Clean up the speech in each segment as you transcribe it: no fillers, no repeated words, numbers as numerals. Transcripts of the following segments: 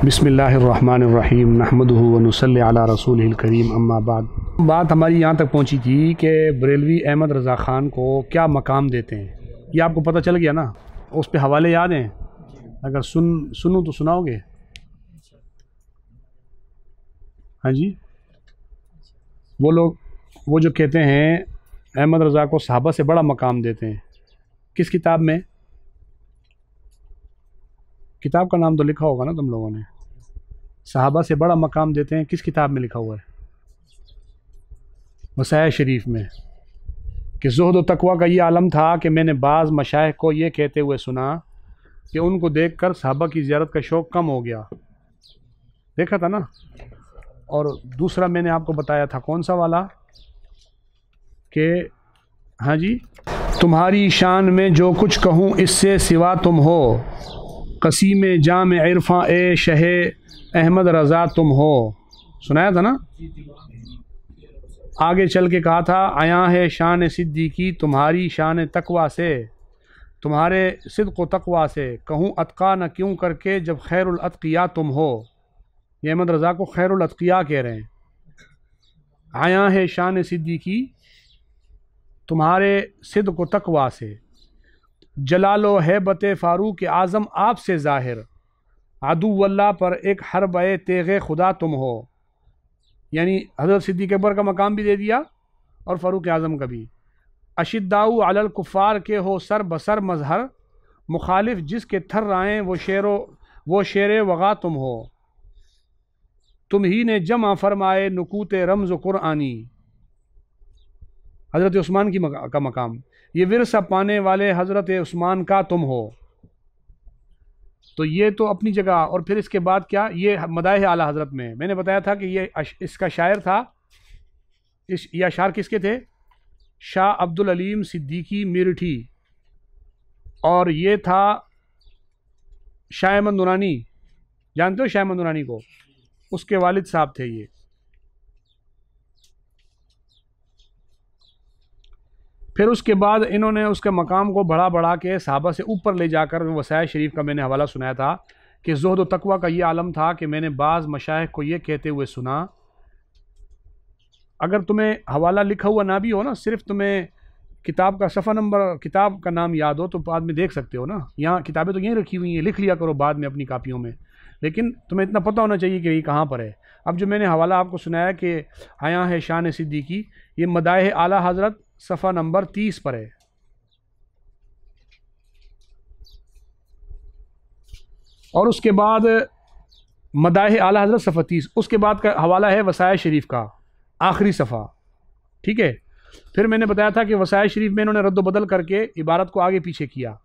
बिस्मिल्लाहिर्रहमानिर्रहीम नहमदुहु व नुसल्ली अला रसूलिल करीम अम्मा बाद। बात हमारी यहाँ तक पहुँची थी कि बरेलवी अहमद रज़ा ख़ान को क्या मकाम देते हैं, ये आपको पता चल गया ना। उस पे हवाले याद हैं? अगर सुनूँ तो सुनाओगे? हाँ जी। वो लोग वो जो कहते हैं अहमद रज़ा को सहाबा से बड़ा मकाम देते हैं, किस किताब में? किताब का नाम तो लिखा होगा ना तुम लोगों ने। सहाबा से बड़ा मकाम देते हैं, किस किताब में लिखा हुआ है? वसाया शरीफ में। कि ज़ुहद व तक़वा का ये आलम था कि मैंने बाज़ मशाइख को ये कहते हुए सुना कि उनको देखकर सहाबा की ज़ियारत का शौक़ कम हो गया। देखा था ना। और दूसरा मैंने आपको बताया था कौन सा वाला, कि हाँ जी, तुम्हारी शान में जो कुछ कहूँ इससे सिवा तुम हो, क़सीम जाम इरफ़ा ए शहे अहमद रज़ा तुम हो। सुनाया था ना। आगे चल के कहा था आया है शान सिद्दीकी तुम्हारी शान तकवा से, तुम्हारे सिद्क़ व तकवा से कहूँ अतका न क्यों करके जब खैरुल अतकिया तुम हो। ये अहमद रज़ा को खैरुल अतकिया कह रहे हैं। आया है शान सिद्दीकी तुम्हारे सिद्क़ व तकवा से, जलालो हैबत फ़ारूक आज़म आपसे ज़ाहिर, अदू वल्लाह पर एक हरब तेग़े खुदा तुम हो। यानी हज़रत सिद्दीक़ अकबर का मकाम भी दे दिया और फ़ारूक आज़म का भी। अशिद्दाउ अलल कुफ़ार के हो सर बसर मज़हर, मुखालिफ जिसके थर आएँ वो शेर वग़ा तुम हो। तुम ही ने जमा फरमाए नुकूत रमज़ क़ुरआनी, हज़रत उस्मान का मकाम। ये विरसा पाने वाले हज़रत उस्मान का तुम हो। तो ये तो अपनी जगह। और फिर इसके बाद क्या, ये मदाह आला हज़रत में मैंने बताया था कि ये इसका शायर था। ये अशार किसके थे? शाह अब्दुल अलीम सिद्दीकी मिर्ठी। और ये था शाह अहमद नूरानी, जानते हो शाह अहमद नूरानी को? उसके वालिद साहब थे ये। फिर उसके बाद इन्होंने उसके मकाम को बढ़ा के सहाबा से ऊपर ले जाकर, वसाया शरीफ का मैंने हवाला सुनाया था कि ज़ुहद व तक़वा का ये आलम था कि मैंने बाज़ मशाइख को ये कहते हुए सुना। अगर तुम्हें हवाला लिखा हुआ ना भी हो ना, सिर्फ तुम्हें किताब का सफ़ा नंबर, किताब का नाम याद हो तो बाद में देख सकते हो ना। यहाँ किताबें तो यहीं रखी हुई हैं, लिख लिया करो बाद में अपनी कापियों में, लेकिन तुम्हें इतना पता होना चाहिए कि ये कहाँ पर है। अब जो मैंने हवाला आपको सुनाया कि आया है शान सिद्दीकी, ये मदाह आला हज़रत सफ़ा नंबर 30 पर है। और उसके बाद मदाह आला हज़रत सफ़ा 30, उसके बाद का हवाला है वसाया शरीफ का आखिरी सफ़ा। ठीक है। फिर मैंने बताया था कि वसाया शरीफ में इन्होंने रद्द बदल करके इबारत को आगे पीछे किया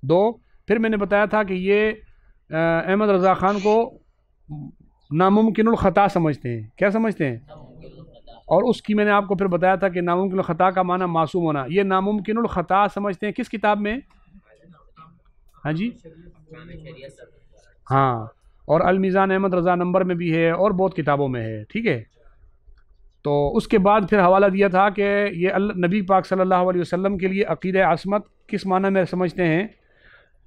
2। फिर मैंने बताया था कि ये अहमद रज़ा ख़ान को नामुमकिनुल ख़ता समझते हैं। क्या समझते हैं? और उसकी मैंने आपको फिर बताया था कि नामुमकिनुल ख़ता का माना मासूम होना। ये नामुमकिनुल ख़ता समझते हैं किस किताब में? हाँ जी, हाँ। और अल मीज़ान अहमद रज़ा नंबर में भी है और बहुत किताबों में है। ठीक है। तो उसके बाद फिर हवाला दिया था कि ये नबी पाक सल्लल्लाहु अलैहि वसल्लम के लिए अक़ीदा असमत किस माना में समझते हैं।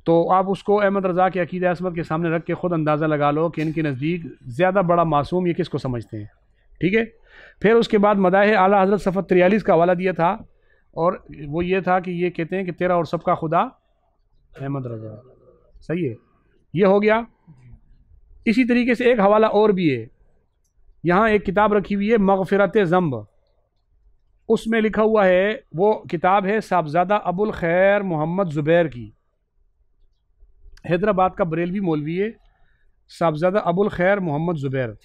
तो आप उसको अहमद रज़ा के अक़ीदा असमत के सामने रख के ख़ुद अंदाज़ा लगा लो कि इनके नज़दीक ज़्यादा बड़ा मासूम ये किसको समझते हैं। ठीक है। फिर उसके बाद मदाह आला हज़रत सफ़ा 43 का हवाला दिया था, और वो ये था कि ये कहते हैं कि तेरा और सबका खुदा अहमद रज़ा। सही है, ये हो गया। इसी तरीके से एक हवाला और भी है। यहाँ एक किताब रखी हुई है मग़फ़िरत ज़ंब, उसमें लिखा हुआ है, वो किताब है साहबज़ादा अबुल खैर मोहम्मद ज़ुबैर की, हैदराबाद का बरेलवी मौलवी है साहबज़ादा अबुल खैर मोहम्मद ज़ुबैर।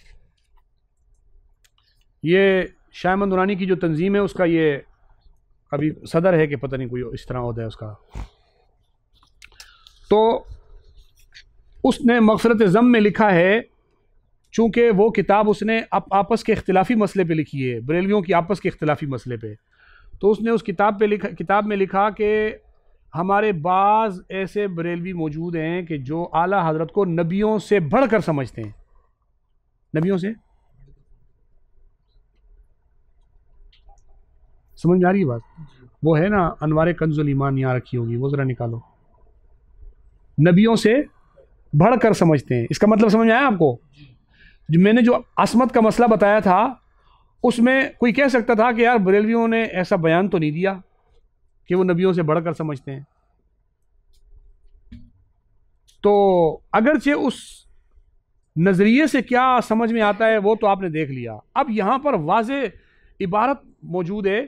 ये शाह अहमद नूरानी की जो तंजीम है उसका ये अभी सदर है कि पता नहीं कोई इस तरह होता है उसका। तो उसने मग़फ़िरत ज़ंब में लिखा है, चूँकि वो किताब उसने आपस के इख्तिलाफ़ी मसले पे लिखी है, बरेलवियों की आपस के इख्तिलाफ़ी मसले पे, तो उसने उस किताब में लिखा कि हमारे बाज़ ऐसे बरेलवी मौजूद हैं कि जो आला हज़रत को नबियों से बढ़कर समझते हैं। नबियों से, समझ में आ रही है बात? वो है ना अनवार कंजुल ईमान यहाँ रखी होगी, वो ज़रा निकालो। नबियों से बढ़कर समझते हैं। इसका मतलब समझ में आया आपको? जो मैंने जो असमत का मसला बताया था, उसमें कोई कह सकता था कि यार बरेलवियों ने ऐसा बयान तो नहीं दिया कि वो नबियों से बढ़कर समझते हैं। तो अगरचे उस नज़रिए से क्या समझ में आता है वो तो आपने देख लिया। अब यहाँ पर वाज़े इबारत मौजूद है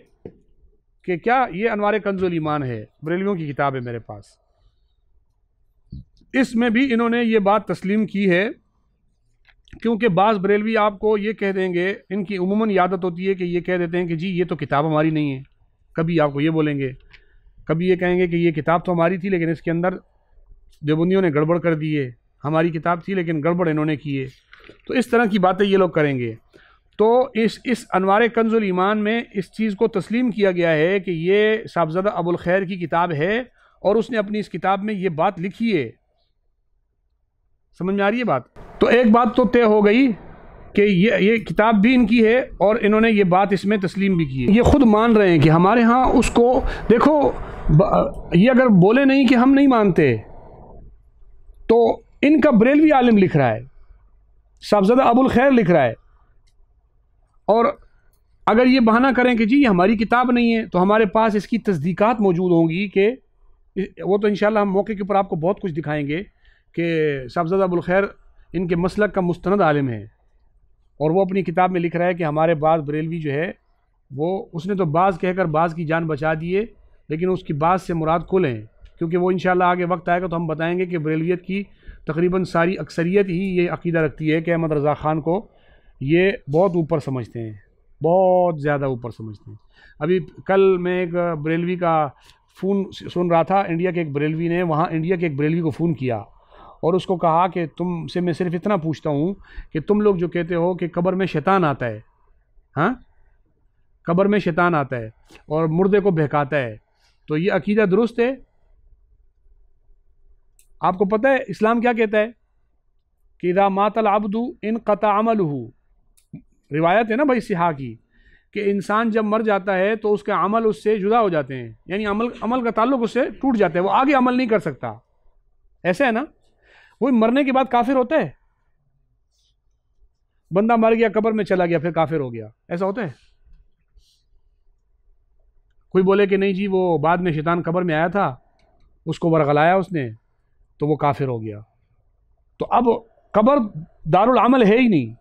कि क्या ये अनवार कंजुल ईमान है, बरेलवियों की किताब है मेरे पास, इसमें भी इन्होंने ये बात तस्लीम की है। क्योंकि बाज़ बरेलवी आपको ये कह देंगे, इनकी उमूमन आदत होती है कि ये कह देते हैं कि जी ये तो किताब हमारी नहीं है। कभी आपको ये बोलेंगे, कभी ये कहेंगे कि ये किताब तो हमारी थी लेकिन इसके अंदर देवबंदियों ने गड़बड़ कर दी है, हमारी किताब थी लेकिन गड़बड़ इन्होंने की है। तो इस तरह की बातें ये लोग करेंगे। तो इस अनवार कंजुल ईमान में इस चीज़ को तस्लीम किया गया है कि ये साहबज़ादा अबुल खैर की किताब है और उसने अपनी इस किताब में ये बात लिखी है। समझ में आ रही है बात? तो एक बात तो तय हो गई कि ये किताब भी इनकी है और इन्होंने ये बात इसमें तस्लीम भी की है। ये खुद मान रहे हैं कि हमारे यहाँ उसको देखो, ये अगर बोले नहीं कि हम नहीं मानते, तो इनका बरेलवी आलिम लिख रहा है, साहबज़ादा अबुल खैर लिख रहा है, और अगर ये बहाना करें कि जी ये हमारी किताब नहीं है, तो हमारे पास इसकी तस्दीकात मौजूद होंगी कि वो तो इंशाल्लाह हम मौके के ऊपर आपको बहुत कुछ दिखाएंगे कि साहबज़ादा अबुल खैर इनके मसलक का मुस्तनद आलिम है और वो अपनी किताब में लिख रहा है कि हमारे बाज़ बरेलवी जो है वो, उसने तो बाज़ कहकर बाज़ की जान बचा दी है, लेकिन उसकी बाज़ से मुराद कुल हैं, क्योंकि वो इंशाल्लाह आगे वक्त आएगा तो हम बताएंगे कि बरेलवियत की तकरीबन सारी अक्सरियत ही ये अक़ीदा रखती है कि अहमद रज़ा ख़ान को ये बहुत ऊपर समझते हैं, बहुत ज़्यादा ऊपर समझते हैं। अभी कल मैं एक बरेलवी का फ़ोन सुन रहा था, इंडिया के एक बरेलवी ने वहाँ इंडिया के एक बरेलवी को फ़ोन किया और उसको कहा कि तुमसे मैं सिर्फ इतना पूछता हूँ कि तुम लोग जो कहते हो कि कब्र में शैतान आता है, हाँ कब्र में शैतान आता है और मुर्दे को बहकाता है, तो ये अक़ीदा दुरुस्त है? आपको पता है इस्लाम क्या कहता है कि इज़ा मातल अब्दु इन क़ता अमलुहु, रिवायत है ना भाई सिहा की, कि इंसान जब मर जाता है तो उसके अमल उससे जुदा हो जाते हैं, यानी अमल का ताल्लुक उससे टूट जाता है, वो आगे अमल नहीं कर सकता। ऐसा है ना? वो मरने के बाद काफिर होता है? बंदा मर गया, कब्र में चला गया, फिर काफिर हो गया, ऐसा होता है? कोई बोले कि नहीं जी वो बाद में शैतान कब्र में आया था, उसको वरगलाया उसने, तो वो काफिर हो गया। तो अब कब्र दारुल अमल है ही नहीं,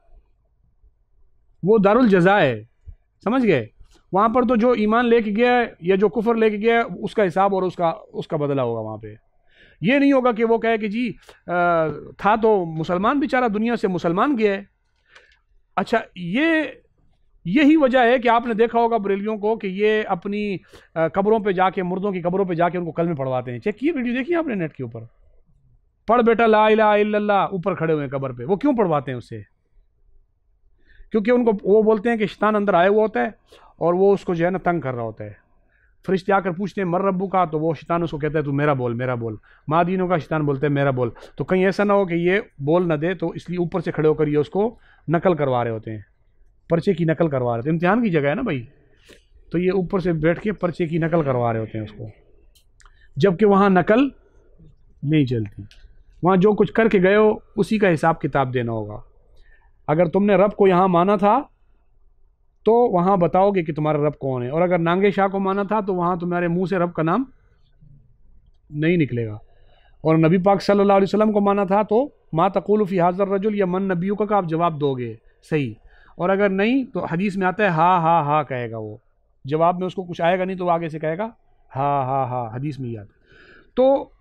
वो दारुल जज़ा है, समझ गए? वहाँ पर तो जो ईमान लेके गया या जो कुफर लेके गया उसका हिसाब और उसका बदला होगा वहाँ पे। ये नहीं होगा कि वो कहे कि जी था तो मुसलमान, बेचारा दुनिया से मुसलमान गया है। अच्छा, यही वजह है कि आपने देखा होगा बरेलियों को कि ये अपनी कब्रों पे जाके, मुर्दों की कब्रों पे जाके उनको कलमे पढ़वाते हैं। चेक किए, वीडियो देखिए आपने नेट के ऊपर, पढ़ बेटा ला इलाहा इल्लल्लाह, ऊपर खड़े हुए हैं कब्र पे। वो क्यों पढ़वाते हैं उससे? क्योंकि उनको वो बोलते हैं कि शैतान अंदर आया हुआ होता है और वो उसको जो है ना तंग कर रहा होता है। फरिश्ते आकर पूछते हैं मर रब्बू का, तो वो शैतान उसको कहता है तू मेरा बोल, मेरा बोल। मादीनों का शैतान बोलते हैं मेरा बोल। तो कहीं ऐसा ना हो कि ये बोल ना दे, तो इसलिए ऊपर से खड़े होकर ये उसको नकल करवा रहे होते हैं, पर्चे की नकल करवा रहे होते हैं। इम्तिहान की जगह है ना भाई, तो ये ऊपर से बैठ के पर्चे की नकल करवा रहे होते हैं उसको, जबकि वहाँ नकल नहीं चलती। वहाँ जो कुछ करके गए हो उसी का हिसाब किताब देना होगा। अगर तुमने रब को यहाँ माना था तो वहाँ बताओगे कि तुम्हारा रब कौन है, और अगर नांगे शाह को माना था तो वहाँ तुम्हारे मुंह से रब का नाम नहीं निकलेगा। और नबी पाक सल्लल्लाहु अलैहि वसल्लम को माना था तो मा तक़ूलु फ़ी हाज़र रजुल या मन नबिय्यु का आप जवाब दोगे सही, और अगर नहीं तो हदीस में आता है हा हा हा कहेगा, वो जवाब में उसको कुछ आएगा नहीं तो आगे से कहेगा हा हा हा, हदीस में ही आता है। तो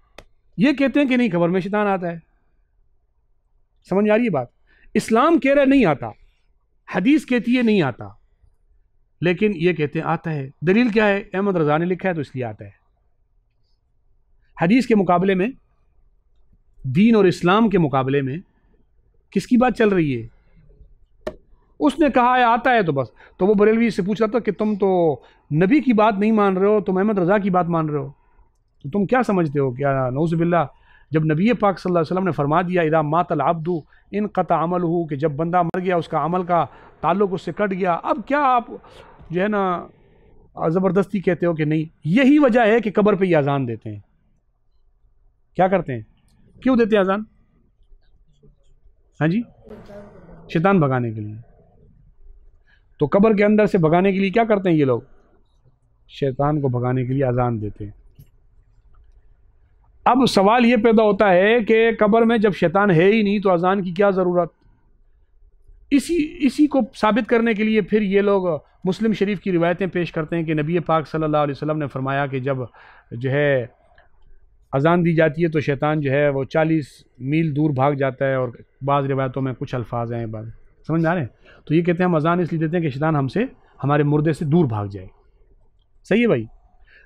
ये कहते हैं कि नहीं कब्र में शैतान आता है। समझ आ रही है बात? इस्लाम कह रहा नहीं आता, हदीस कहती है नहीं आता, लेकिन ये कहते हैं आता है। दलील क्या है? अहमद रज़ा ने लिखा है तो इसलिए आता है। हदीस के मुकाबले में, दीन और इस्लाम के मुकाबले में किसकी बात चल रही है? उसने कहा है आता है तो बस। तो वो बरेलवी से पूछ रहा था कि तुम तो नबी की बात नहीं मान रहे हो, तुम अहमद रज़ा की बात मान रहे हो, तो तुम क्या समझते हो? क्या नऊज़ु बिल्लाह, जब नबी पाक सल्लल्लाहु अलैहि वसल्लम ने फरमा दिया इदा मातल अब्दु इन क़ता अमलहु, कि जब बंदा मर गया उसका अमल का ताल्लुक उससे कट गया, अब क्या आप जो है ना ज़बरदस्ती कहते हो कि नहीं? यही वजह है कि कब्र पे ये अजान देते हैं। क्या करते हैं? क्यों देते हैं अजान? हाँ जी, शैतान भगाने के लिए। तो कब्र के अंदर से भगाने के लिए क्या करते हैं ये लोग? शैतान को भगाने के लिए अजान देते हैं। अब सवाल ये पैदा होता है कि कब्र में जब शैतान है ही नहीं तो अजान की क्या ज़रूरत? इसी को साबित करने के लिए फिर ये लोग मुस्लिम शरीफ की रिवायतें पेश करते हैं कि नबी पाक सल्लल्लाहु अलैहि वसल्लम ने फरमाया कि जब जो है अजान दी जाती है तो शैतान जो है वो 40 मील दूर भाग जाता है, और बाज़ रिवायतों में कुछ अल्फाज हैं, बात समझ में आ रहे हैं? तो ये कहते हैं हम अजान इसलिए देते हैं कि शैतान हमसे, हमारे मुर्दे से दूर भाग जाए। सही है भाई।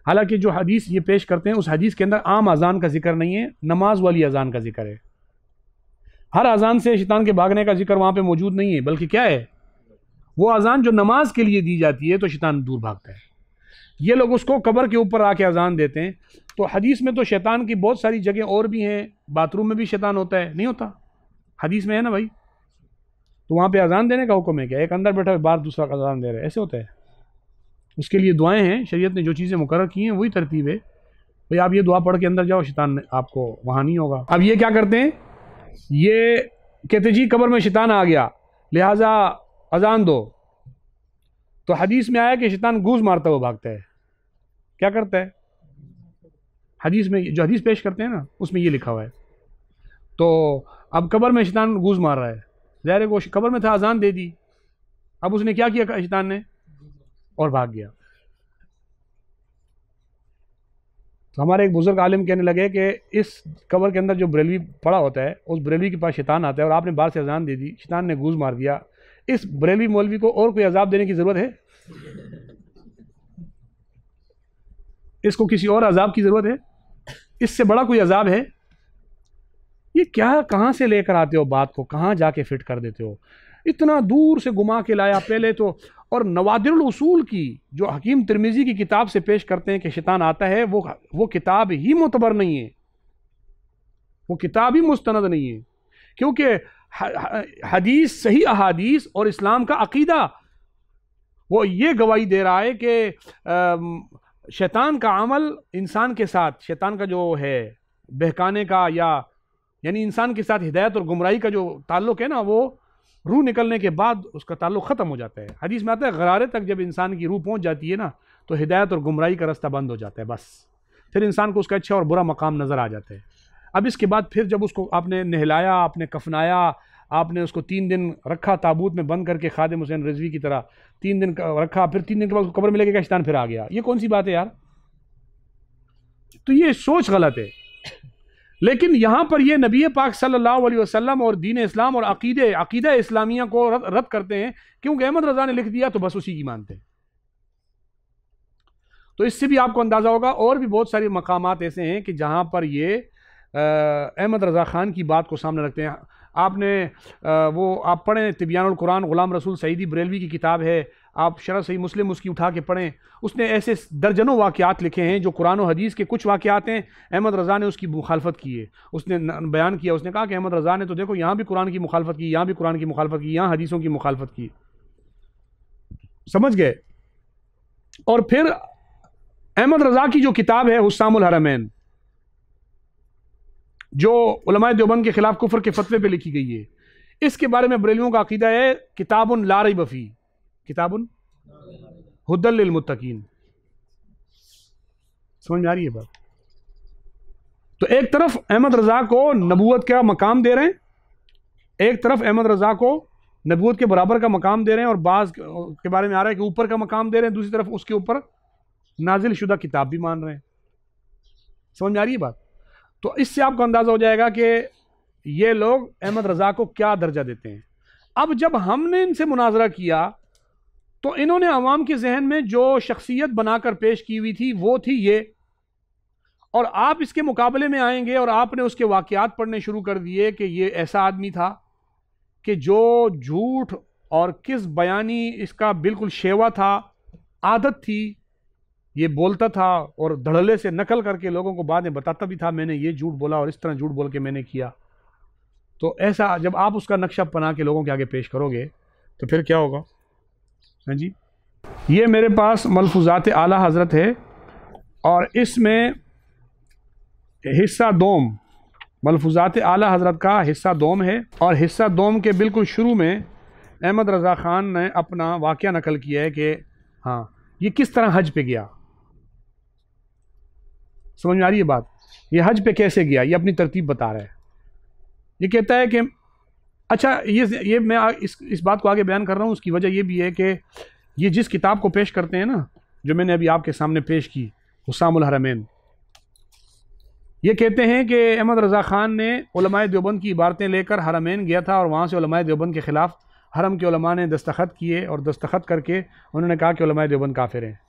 हालांकि जो हदीस ये पेश करते हैं उस हदीस के अंदर आम अजान का जिक्र नहीं है, नमाज वाली अजान का जिक्र है। हर अजान से शैतान के भागने का जिक्र वहाँ पे मौजूद नहीं है, बल्कि क्या है, वो अजान जो नमाज के लिए दी जाती है तो शैतान दूर भागता है। ये लोग उसको कब्र के ऊपर आके अजान देते हैं। तो हदीस में तो शैतान की बहुत सारी जगह और भी हैं, बाथरूम में भी शैतान होता है, नहीं होता? हदीस में है ना भाई। तो वहाँ पे अजान देने का हुक्म है क्या? एक अंदर बैठा है, बाहर दूसरा अजान दे रहा है, ऐसे होता है? उसके लिए दुआएं हैं, शरीयत ने जो चीज़ें मुकर्रर की हैं वही तरतीब है। भाई आप ये दुआ पढ़ के अंदर जाओ, शैतान आपको वहाँ नहीं होगा। अब ये क्या करते हैं, ये कहते जी कब्र में शैतान आ गया लिहाजा अजान दो। तो हदीस में आया कि शैतान गूंज मारता हुआ भागता है। क्या करता है? हदीस में जो हदीस पेश करते हैं ना उसमें ये लिखा हुआ है। तो अब कब्र में शैतान गूंज मार रहा है, ज़ाहिर है वो कब्र में था, अजान दे दी। अब उसने क्या किया शैतान ने? और भाग गया। तो हमारे एक बुजुर्ग आलिम कहने लगे कि इस कब्र के अंदर जो बरेलवी पड़ा होता है उस बरेलवी के पास शैतान आता है और आपने बाहर से अजान दे दी, शैतान ने गूंज मार दिया, इस बरेलवी मौलवी को और कोई अजाब देने की ज़रूरत है? इसको किसी और अजाब की ज़रूरत है? इससे बड़ा कोई अजाब है? ये क्या, कहाँ से लेकर आते हो बात को, कहाँ जाके फिट कर देते हो? इतना दूर से घुमा के लाया पहले तो। और नवादिरुल उसूल की जो हकीम तिरमिजी की किताब से पेश करते हैं कि शैतान आता है, वो किताब ही मुतबर नहीं है, वो किताब ही मुस्तनद नहीं है। क्योंकि हदीस, सही अहादीस और इस्लाम का अकीदा वो ये गवाही दे रहा है कि शैतान का अमल इंसान के साथ, शैतान का जो है बहकाने का यानी इंसान के साथ हिदायत और गुमराही का जो ताल्लुक है ना, वो रूह निकलने के बाद उसका ताल्लुक ख़त्म हो जाता है। हदीस में आता है गरारे तक जब इंसान की रूह पहुंच जाती है ना तो हिदायत और गुमराही का रास्ता बंद हो जाता है, बस फिर इंसान को उसका अच्छा और बुरा मकाम नज़र आ जाता है। अब इसके बाद फिर जब उसको आपने नहलाया, आपने कफनाया, आपने उसको 3 दिन रखा ताबूत में बंद करके, खादिम हुसैन रिजवी की तरह 3 दिन रखा, फिर 3 दिन के बाद उसको कब्र में लेके शैतान फिर आ गया, ये कौन सी बात है यार? तो ये सोच गलत है। लेकिन यहाँ पर ये नबी पाक सल्लल्लाहु अलैहि वसल्लम और दीन इस्लाम और अकीदा इस्लामिया को रद्द करते हैं, क्योंकि अहमद रज़ा ने लिख दिया तो बस उसी की मानते हैं। तो इससे भी आपको अंदाज़ा होगा और भी बहुत सारे मकामात ऐसे हैं कि जहाँ पर ये अहमद रज़ा ख़ान की बात को सामने रखते हैं। आपने वो आप पढ़ें तिबियानुल कुरान, ग़ुलाम रसूल सईदी बरेलवी की किताब है, आप शरह सही मुस्लिम उसकी उठा के पढ़ें। उसने ऐसे दर्जनों वाक़यात लिखे हैं जो कुरान और हदीस के कुछ वाक़यात हैं, अहमद रज़ा ने उसकी मुखालफत की है। उसने बयान किया, उसने कहा कि अहमद रज़ा ने तो देखो यहाँ भी कुरान की मुखालफत की, यहाँ भी कुरान की मुखालफत की, यहाँ हदीसों की मुखालफत की। समझ गए? और फिर अहमद रज़ा की जो किताब है हुस्सामुल हरमैन, जो उलमाए देवबंद के खिलाफ कुफ्र के फतवे पे लिखी गई है, इसके बारे में बरेलवियों का अकीदा है किताबुन ला रैब फी, किताबुन हुद्दल लिल मुत्तकीन। समझ में आ रही है बात? तो एक तरफ अहमद रज़ा को नबूवत का मकाम दे रहे हैं, एक तरफ अहमद रज़ा को नबूवत के बराबर का मकाम दे रहे हैं, और बाज़ के बारे में आ रहा है कि ऊपर का मकाम दे रहे हैं, दूसरी तरफ उसके ऊपर नाजिल शुदा किताब भी मान रहे हैं। समझ में आ रही है बात? तो इससे आपको अंदाज़ा हो जाएगा कि ये लोग अहमद रज़ा को क्या दर्जा देते हैं। अब जब हमने इनसे मुनाजरा किया तो इन्होंने अवाम के जहन में जो शख्सियत बनाकर पेश की हुई थी वो थी ये, और आप इसके मुकाबले में आएंगे और आपने उसके वाक़यात पढ़ने शुरू कर दिए कि ये ऐसा आदमी था कि जो झूठ और किस बयानी इसका बिल्कुल शेवा था, आदत थी, ये बोलता था और धड़ल्ले से नकल करके लोगों को बाद में बताता भी था मैंने ये झूठ बोला और इस तरह झूठ बोल के मैंने किया। तो ऐसा जब आप उसका नक्शा बना के लोगों के आगे पेश करोगे तो फिर क्या होगा? हाँ जी, ये मेरे पास मलफूज़ात आला हज़रत है और इसमें हिस्सा दोम मलफूज़ात आला हज़रत का हिस्सा दोम है, और हिस्सा दोम के बिल्कुल शुरू में अहमद रज़ा ख़ान ने अपना वाक़या नकल किया है कि हाँ ये किस तरह हज पे गया। समझ में आ रही है बात? ये हज पे कैसे गया, ये अपनी तरतीब बता रहा है। ये कहता है कि अच्छा, ये मैं इस बात को आगे बयान कर रहा हूँ, उसकी वजह ये भी है कि ये जिस किताब को पेश करते हैं ना, जो मैंने अभी आपके सामने पेश की, हुस्सामुल हरमैन, ये कहते हैं कि अहमद रज़ा ख़ान ने उलमाए देवबंद की इबारतें लेकर हरमैन गया था और वहाँ से उलमाए देवबंद के ख़िलाफ़ हरम के उलमा ने दस्तखत किए और दस्तखत करके उन्होंने कहा कि उलमाए देवबंद काफिर हैं।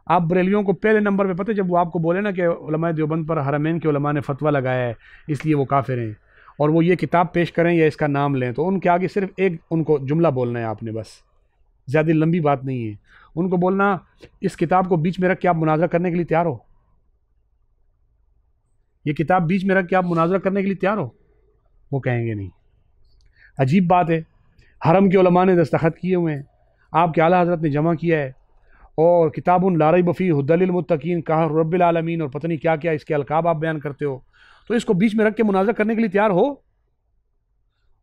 आप बरेलियों को पहले नंबर पे पता है, जब वो आपको बोले ना कि उलमाए देवबंद पर हरमैन के उलमा ने फतवा लगाया है इसलिए वो काफिर हैं, और वो ये किताब पेश करें या इसका नाम लें, तो उनके आगे सिर्फ एक उनको जुमला बोलना है आपने, बस, ज़्यादा लंबी बात नहीं है। उनको बोलना इस किताब को बीच में रख के आप मुनाजरा करने के लिए तैयार हो, ये किताब बीच में रख के आप मुनाजरा करने के लिए तैयार हो? वो कहेंगे नहीं। अजीब बात है, हरम के उलमा ने दस्तखत किए हुए हैं, आपके आला हज़रत ने जमा किया है, और किताबुन ला रैब फ़ीह हुद्दल लिल मुत्तकीन कहा रब्बिल आलमीन, और पता नहीं क्या क्या इसके अलकाब आप बयान करते हो, तो इसको बीच में रख के मुनाजरा करने के लिए तैयार हो?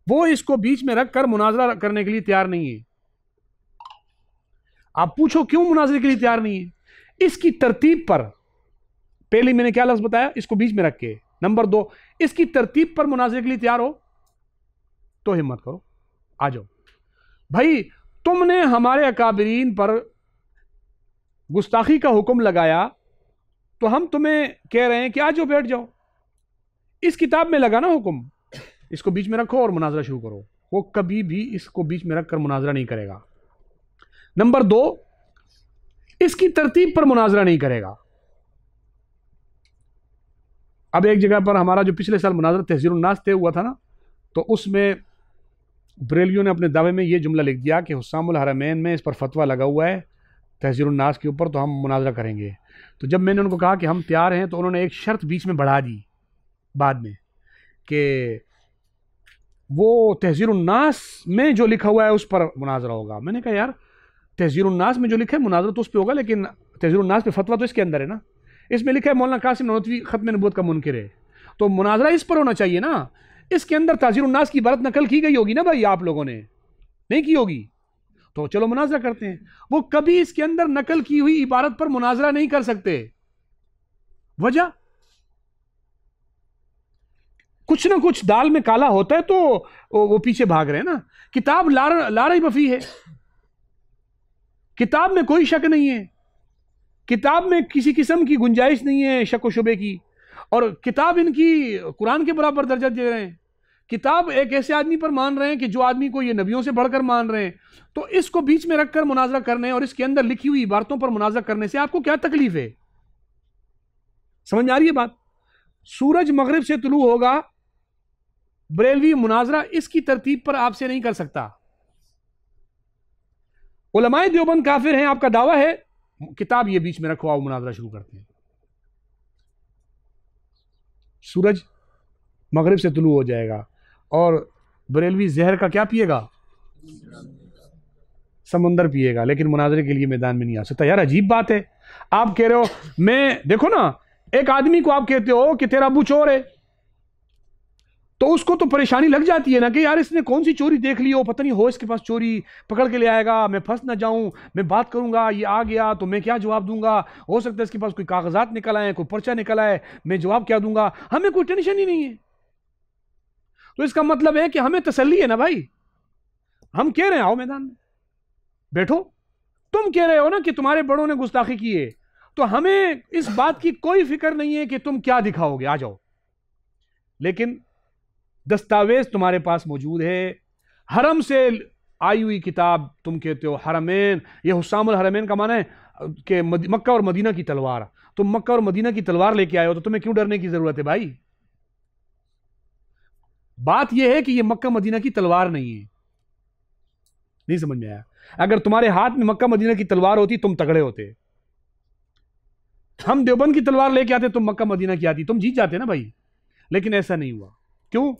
वो इसको बीच में रख कर मुनाजरा करने के लिए तैयार नहीं है। आप पूछो क्यों मुनाजरे के लिए तैयार नहीं है? इसकी तरतीब पर, पहले मैंने क्या लफ्ज़ बताया, इसको बीच में रख के, नंबर 2 इसकी तरतीब पर मुनाजरे के लिए तैयार हो तो हिम्मत करो, आ जाओ भाई। तुमने हमारे अकाबरीन पर गुस्ताखी का हुक्म लगाया तो हम तुम्हें कह रहे हैं कि आ जाओ बैठ जाओ। इस किताब में लगा ना हुक्म, इसको बीच में रखो और मुनाजरा शुरू करो। वो कभी भी इसको बीच में रखकर मुनाजरा नहीं करेगा। नंबर 2 इसकी तरतीब पर मुनाजरा नहीं करेगा। अब एक जगह पर हमारा जो पिछले साल मुनाजरा तहज़ीरुन नास तय हुआ था ना, तो उसमें बरेलियों ने अपने दावे में ये जुमला लिख दिया कि हुस्सामुल हरमैन में इस पर फतवा लगा हुआ है तहज़ीरुन नास के ऊपर, तो हम मुनाजरा करेंगे। तो जब मैंने उनको कहा कि हम तैयार हैं, तो उन्होंने एक शर्त बीच में बढ़ा दी बाद में कि वो तहज़ीरुन नास में जो लिखा हुआ है उस पर मुनाजरा होगा। मैंने कहा यार तहज़ीरुन नास में जो लिखा है मुनाजरा तो उस पर होगा, लेकिन तहज़ीरुन नास पे फतवा तो इसके अंदर है ना, इसमें लिखा है मौलाना कासिम ननोतवी ख़त्म नबूवत का मुनकिर है, तो मुनाजरा इस पर होना चाहिए ना। इसके अंदर तहज़ीरुन नास की इबारत नकल की गई होगी ना भाई, आप लोगों ने नहीं की होगी, तो चलो मुनाजरा करते हैं। वो कभी इसके अंदर नकल की हुई इबारत पर मुनाजरा नहीं कर सकते। वजह कुछ ना कुछ दाल में काला होता है, तो वो पीछे भाग रहे हैं ना। किताब ला रैब फ़ीह है, किताब में कोई शक नहीं है, किताब में किसी किस्म की गुंजाइश नहीं है शक व शुबे की, और किताब इनकी कुरान के बराबर दर्जा दे रहे हैं। किताब एक ऐसे आदमी पर मान रहे हैं कि जो आदमी को ये नबियों से बढ़कर मान रहे हैं, तो इसको बीच में रखकर मुनाजरा करने और इसके अंदर लिखी हुई इबारतों पर मुनाजरा करने से आपको क्या तकलीफ है? समझ में आ रही है बात? सूरज मगरिब से तुलू होगा, बरेलवी मुनाजरा इसकी तरतीब पर आपसे नहीं कर सकता। उलमाए देवबंद काफिर हैं, आपका दावा है, किताब ये बीच में रखो, आओ मुनाजरा शुरू करते हैं। सूरज मगरिब से तुलू हो जाएगा और बरेलवी जहर का क्या पिएगा? समंदर पिएगा, लेकिन मुनाजरे के लिए मैदान में नहीं आ सकता। यार अजीब बात है, आप कह रहे हो मैं, देखो ना, एक आदमी को आप कहते हो कि तेरा अबू चोर है, तो उसको तो परेशानी लग जाती है ना कि यार इसने कौन सी चोरी देख ली हो, पता नहीं हो इसके पास चोरी, पकड़ के ले आएगा, मैं फंस ना जाऊं, मैं बात करूंगा, ये आ गया तो मैं क्या जवाब दूंगा, हो सकता है इसके पास कोई कागजात निकल आए, कोई पर्चा निकल आए, मैं जवाब क्या दूंगा। हमें कोई टेंशन ही नहीं है। तो इसका मतलब है कि हमें तसल्ली है ना भाई, हम कह रहे हैं आओ मैदान में बैठो। तुम कह रहे हो ना कि तुम्हारे बड़ों ने गुस्ताखी की है, तो हमें इस बात की कोई फिक्र नहीं है कि तुम क्या दिखाओगे, आ जाओ। लेकिन दस्तावेज तुम्हारे पास मौजूद है, हरम से आई हुई किताब, तुम कहते हो हरमैन, ये हुस्सामुल हरमैन का माना है कि मक्का और मदीना की तलवार। तुम मक्का और मदीना की तलवार लेके आए हो, तो तुम्हें क्यों डरने की जरूरत है भाई? बात यह है कि ये मक्का मदीना की तलवार नहीं है। नहीं समझ में आया? अगर तुम्हारे हाथ में मक्का मदीना की तलवार होती, तुम तगड़े होते। हम देवबंद की तलवार लेके आते, तुम मक्का मदीना की आती, तुम जीत जाते ना भाई। लेकिन ऐसा नहीं हुआ। क्यों?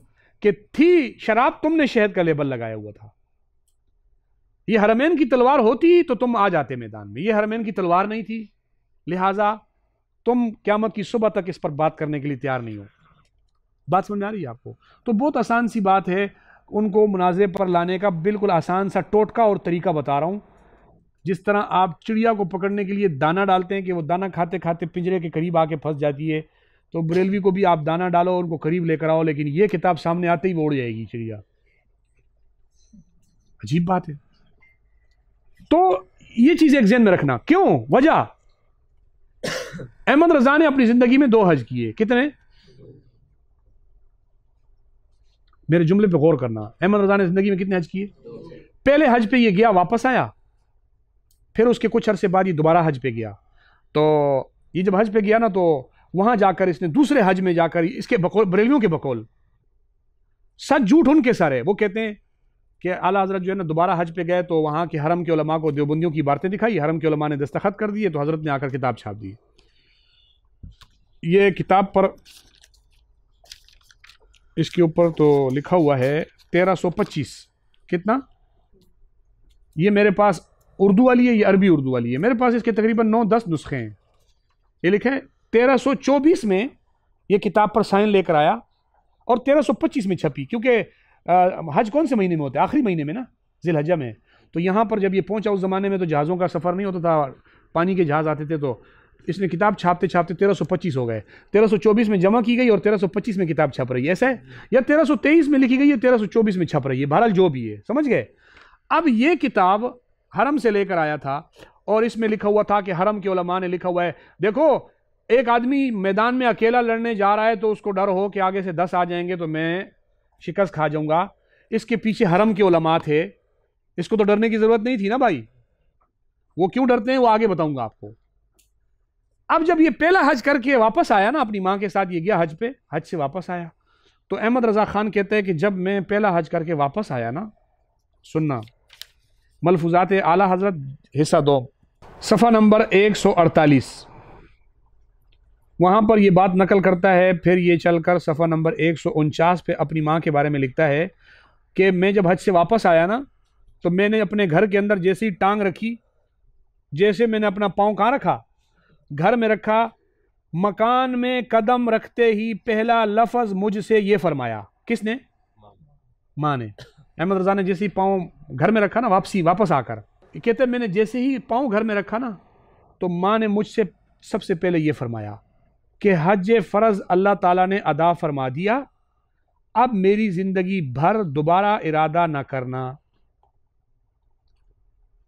कि थी शराब, तुमने शहद का लेबल लगाया हुआ था। ये हरमैन की तलवार होती तो तुम आ जाते मैदान में, ये हरमैन की तलवार नहीं थी, लिहाजा तुम क़यामत की सुबह तक इस पर बात करने के लिए तैयार नहीं हो। बात समझ में आ रही है आपको? तो बहुत आसान सी बात है, उनको मुनाज़े पर लाने का बिल्कुल आसान सा टोटका और तरीका बता रहा हूँ। जिस तरह आप चिड़िया को पकड़ने के लिए दाना डालते हैं कि वो दाना खाते खाते पिंजरे के करीब आके फंस जाती है, तो बरेलवी को भी आप दाना डालो और उनको करीब लेकर आओ, लेकिन ये किताब सामने आते ही वो उड़ जाएगी चिड़िया। अजीब बात है। तो ये चीज़ एक ज़हन में रखना। क्यों? वजह, अहमद रजा ने अपनी ज़िंदगी में 2 हज किए। कितने? मेरे जुमले पे गौर करना। अहमद रजा ने ज़िंदगी में कितने हज किए? पहले हज पे ये गया, वापस आया, फिर उसके कुछ अरसे बाद ये दोबारा हज पे गया। तो ये जब हज पे गया ना, तो वहां जाकर इसने दूसरे हज में जाकर, इसके बकौल, बरेलियों के बकौल, सच झूठ उनके सर है, वो कहते हैं कि आला हजरत जो है ना दोबारा हज पे गए तो वहां के हरम के उलमा को देवबंदियों की बातें दिखाई, हरम के उलमा ने दस्तखत कर दिए, तो हजरत ने आकर किताब छाप दी। ये किताब पर इसके ऊपर तो लिखा हुआ है 1325। कितना? ये मेरे पास उर्दू वाली है, ये अरबी उर्दू वाली है। मेरे पास इसके तकरीबन 9-10 नुस्खे हैं। ये लिखे 1324 में ये किताब पर साइन लेकर आया और 1325 में छपी, क्योंकि हज कौन से महीने में होता है? आखिरी महीने में ना, जिलहज्जा में। तो यहाँ पर जब ये पहुँचा, उस ज़माने में तो जहाज़ों का सफ़र नहीं होता था, पानी के जहाज़ आते थे, तो इसने किताब छापते छापते 1325 हो गए। 1324 में जमा की गई और 1325 में किताब छप रही है, ऐसा है? या 1323 में लिखी गई है, 1324 में छप रही है, बहरहाल जो भी है, समझ गए? अब ये किताब हरम से लेकर आया था और इसमें लिखा हुआ था कि हरम के उलमा ने लिखा हुआ है, देखो एक आदमी मैदान में अकेला लड़ने जा रहा है तो उसको डर हो कि आगे से 10 आ जाएंगे तो मैं शिकस्त खा जाऊंगा। इसके पीछे हरम के उलमा थे, इसको तो डरने की जरूरत नहीं थी ना भाई। वो क्यों डरते हैं वो आगे बताऊंगा आपको। अब जब ये पहला हज करके वापस आया ना, अपनी माँ के साथ ये गया हज पे, हज से वापस आया, तो अहमद रजा खान कहते हैं कि जब मैं पहला हज करके वापस आया ना, सुनना मलफूजात आला हजरत हिस्सा 2 सफ़ा नंबर 148, वहाँ पर ये बात नकल करता है। फिर ये चलकर सफ़ा नंबर 149 पे अपनी माँ के बारे में लिखता है कि मैं जब हज से वापस आया ना, तो मैंने अपने घर के अंदर जैसे ही टांग रखी, जैसे मैंने अपना पाँव कहाँ रखा? घर में रखा, मकान में कदम रखते ही पहला लफ्ज़ मुझसे ये फरमाया। किसने? माँ ने। अहमद रजा ने जैसे ही पाँव घर में रखा ना, वापस आकर कहते मैंने जैसे ही पाँव घर में रखा ना, तो माँ ने मुझसे सबसे पहले ये फरमाया कि हज फ़र्ज़ अल्लाह ताला ने अदा फरमा दिया, अब मेरी ज़िंदगी भर दोबारा इरादा ना करना।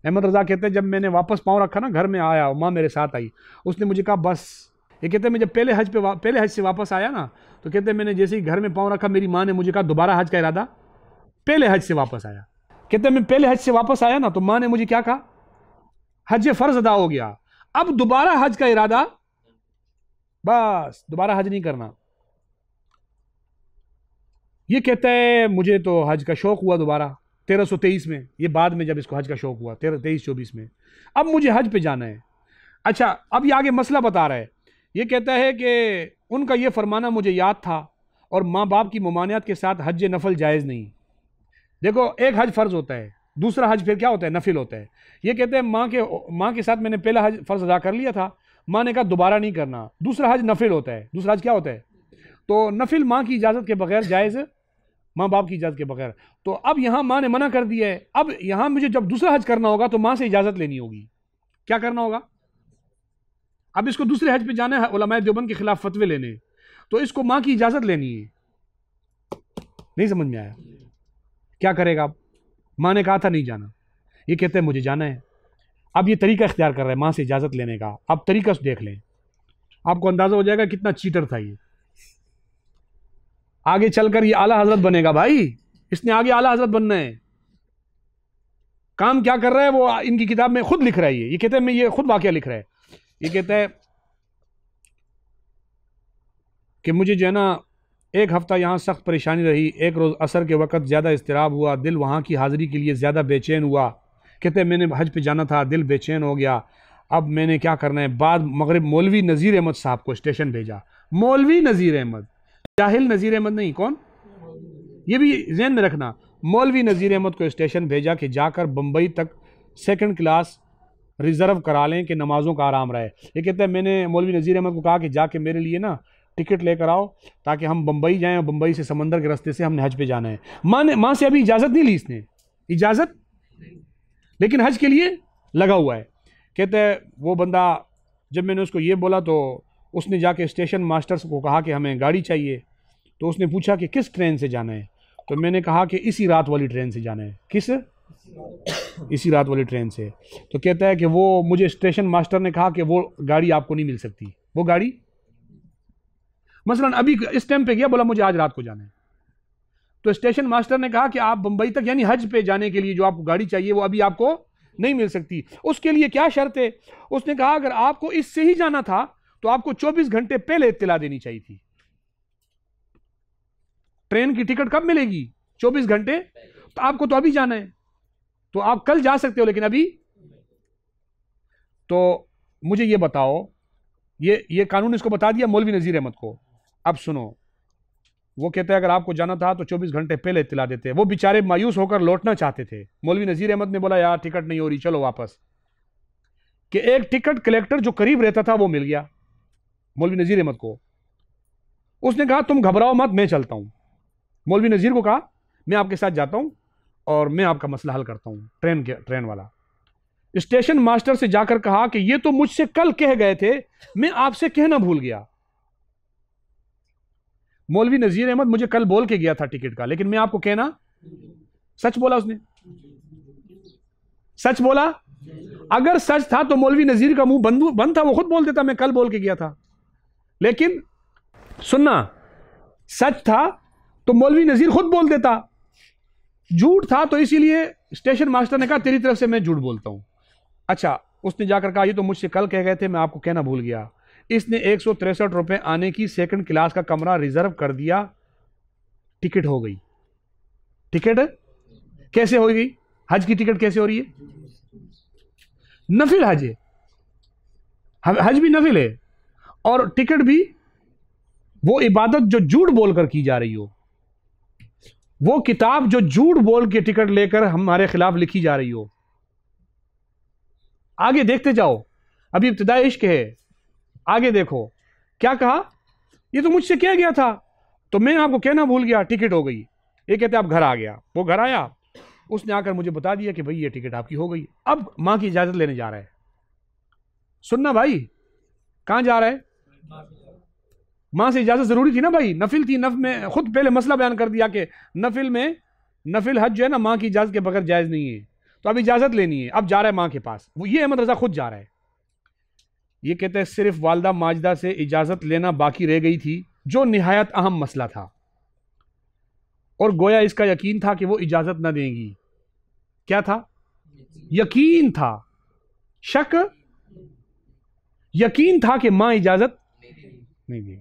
अहमद रजा कहते हैं जब मैंने वापस पाँव रखा ना, घर में आया, माँ मेरे साथ आई, उसने मुझे कहा बस। ये कहते हैं मैं जब पहले हज से वापस आया ना, तो कहते हैं मैंने जैसे ही घर में पाँव रखा, मेरी माँ ने मुझे कहा दोबारा हज का इरादा। पहले हज से वापस आया, कहते हैं मैं पहले हज से वापस आया ना, तो माँ ने मुझे क्या कहा? हज फ़र्ज़ अदा हो गया, अब दोबारा हज का इरादा, बस दोबारा हज नहीं करना। ये कहता है मुझे तो हज का शौक़ हुआ दोबारा 1323 में, ये बाद में जब इसको हज का शौक़ हुआ 23-24 में, अब मुझे हज पे जाना है। अच्छा, अब ये आगे मसला बता रहा है। ये कहता है कि उनका ये फरमाना मुझे याद था और माँ बाप की ममानियत के साथ हज नफल जायज़ नहीं। देखो, एक हज फ़र्ज़ होता है, दूसरा हज फिर क्या होता है? नफिल होता है। ये कहते हैं माँ के साथ मैंने पहला हज फ़र्ज़ अदा कर लिया था, माँ ने कहा दोबारा नहीं करना। दूसरा हज नफिल होता है। दूसरा हज क्या होता है? तो नफिल माँ की इजाज़त के बगैर जायज़, माँ बाप की इजाज़त के बगैर। तो अब यहाँ माँ ने मना कर दिया है, अब यहाँ मुझे जब दूसरा हज करना होगा तो माँ से इजाज़त लेनी होगी। क्या करना होगा? अब इसको दूसरे हज पे जाना है, उलमाए देवबंद के खिलाफ फतवे लेने, तो इसको माँ की इजाज़त लेनी है। नहीं समझ में आया? क्या करेगा अब? माँ ने कहा था नहीं जाना, ये कहते हैं मुझे जाना है। अब ये तरीका इख्तियार कर रहा है माँ से इजाज़त लेने का। अब तरीका देख लें, आपको अंदाज़ा हो जाएगा कितना चीटर था ये। आगे चलकर ये आला हजरत बनेगा भाई, इसने आगे आला हजरत बनना है। काम क्या कर रहा है वो इनकी किताब में खुद लिख रहा है। ये कहते हैं मैं ये खुद वाकया लिख रहा है। ये कहता है कि मुझे जो है ना, एक हफ़्ता यहाँ सख्त परेशानी रही, एक रोज़ असर के वक़्त ज़्यादा इस्तिराब हुआ, दिल वहाँ की हाज़िरी के लिए ज़्यादा बेचैन हुआ। कहते हैं मैंने हज पे जाना था, दिल बेचैन हो गया, अब मैंने क्या करना है? बाद मगरिब मौलवी नज़ीर अहमद साहब को स्टेशन भेजा। मौलवी नज़ीर अहमद, जाहिल नज़ीर अहमद नहीं, कौन? ये भी ज़हन में रखना। मौलवी नज़ीर अहमद को स्टेशन भेजा कि जाकर बम्बई तक 2nd क्लास रिज़र्व करा लें कि नमाज़ों का आराम रहे। ये कहते हैं मैंने मौलवी नज़ीर अहमद को कहा कि जाके मेरे लिए ना टिकट लेकर आओ ताकि हम बम्बई जाएं और बम्बई से समंदर के रास्ते से हमने हज पे जाना है। माँ से अभी इजाज़त नहीं ली इसने, इजाज़त, लेकिन हज के लिए लगा हुआ है। कहते हैं वो बंदा, जब मैंने उसको ये बोला तो उसने जाके स्टेशन मास्टर्स को कहा कि हमें गाड़ी चाहिए। तो उसने पूछा कि किस ट्रेन से जाना है, तो मैंने कहा कि इसी रात वाली ट्रेन से जाना है। किस? इसी रात वाली ट्रेन से। तो कहता है कि वो मुझे स्टेशन मास्टर ने कहा कि वो गाड़ी आपको नहीं मिल सकती। वो गाड़ी मसलन अभी इस टाइम पे गया, बोला मुझे आज रात को जाना है, तो स्टेशन मास्टर ने कहा कि आप बंबई तक यानी हज पे जाने के लिए जो आपको गाड़ी चाहिए वो अभी आपको नहीं मिल सकती। उसके लिए क्या शर्त है? उसने कहा अगर आपको इससे ही जाना था तो आपको 24 घंटे पहले इत्तला देनी चाहिए थी। ट्रेन की टिकट कब मिलेगी? 24 घंटे। तो आपको तो अभी जाना है, तो आप कल जा सकते हो, लेकिन अभी। तो मुझे ये बताओ, ये कानून इसको बता दिया मौलवी नज़ीर अहमद को। अब सुनो, वो कहते हैं अगर आपको जाना था तो 24 घंटे पहले इत्तला देते। वो बेचारे मायूस होकर लौटना चाहते थे। मौलवी नज़ीर अहमद ने बोला यार टिकट नहीं हो रही, चलो वापस। कि एक टिकट कलेक्टर जो करीब रहता था वो मिल गया मौलवी नज़ीर अहमद को। उसने कहा तुम घबराओ मत, मैं चलता हूं। मौलवी नज़ीर को कहा मैं आपके साथ जाता हूं और मैं आपका मसला हल करता हूं। ट्रेन वाला स्टेशन मास्टर से जाकर कहा कि ये तो मुझसे कल कह गए थे, मैं आपसे कहना भूल गया। मौलवी नज़ीर अहमद मुझे कल बोल के गया था टिकट का, लेकिन मैं आपको कहना। सच बोला उसने, सच बोला। अगर सच था तो मौलवी नज़ीर का मुंह बंद था, वो खुद बोल देता मैं कल बोल के गया था। लेकिन सुनना, सच था तो मौलवी नज़ीर खुद बोल देता, झूठ था तो इसीलिए स्टेशन मास्टर ने कहा तेरी तरफ से मैं झूठ बोलता हूं। अच्छा, उसने जाकर कहा ये तो मुझसे कल कह गए थे, मैं आपको कहना भूल गया। इसने 163 रुपए आने की सेकंड क्लास का कमरा रिजर्व कर दिया। टिकट हो गई। टिकट कैसे हो गई? हज की टिकट कैसे हो रही है? नफिल हज है, हज भी नफिल है और टिकट भी वो इबादत जो झूठ बोलकर की जा रही हो, वो किताब जो झूठ बोल के टिकट लेकर हमारे खिलाफ लिखी जा रही हो। आगे देखते जाओ, अभी इब्तिदाई इश्क है, आगे देखो क्या कहा। ये तो मुझसे कह गया था तो मैं आपको कहना भूल गया, टिकट हो गई। ये कहते आप घर आ गया, वो घर आया, उसने आकर मुझे बता दिया कि भाई ये टिकट आपकी हो गई। अब मां की इजाजत लेने जा रहा है। सुनना भाई, कहां जा रहा है? मां से इजाजत जरूरी थी ना भाई, नफिल थी। में खुद पहले मसला बयान कर दिया कि नफिल हज जो है ना मां की इजाजत के बगैर जायज नहीं है, तो अब इजाजत लेनी है। अब जा रहा है मां के पास, वो ये अहमद रजा खुद जा रहा है। ये कहते हैं सिर्फ वालदा माजिदा से इजाजत लेना बाकी रह गई थी, जो निहायत अहम मसला था, और गोया इसका यकीन था कि वो इजाजत ना देंगी। क्या था? यकीन था, शक, यकीन था कि मां इजाजत नहीं देगी।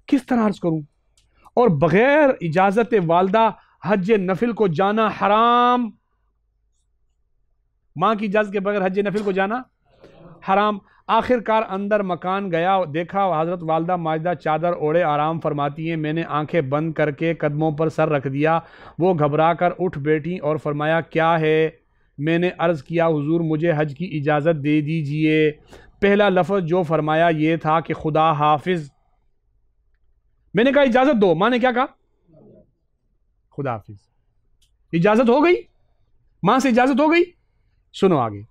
किस तरह अर्ज करूं? और बगैर इजाजत वालदा हज नफिल को जाना हराम। मां की इजाजत के बगैर हज नफिल को जाना हराम। आखिरकार अंदर मकान गया, देखा हजरत वालदा माजिदा चादर ओढ़े आराम फरमाती हैं। मैंने आंखें बंद करके कदमों पर सर रख दिया। वो घबरा कर उठ बैठी और फरमाया क्या है? मैंने अर्ज़ किया हुजूर मुझे हज की इजाज़त दे दीजिए। पहला लफ्ज़ जो फरमाया ये था कि खुदा हाफिज। मैंने कहा इजाज़त दो। माँ ने क्या कहा? खुदा हाफिज। इजाज़त हो गई, माँ से इजाज़त हो गई। सुनो आगे,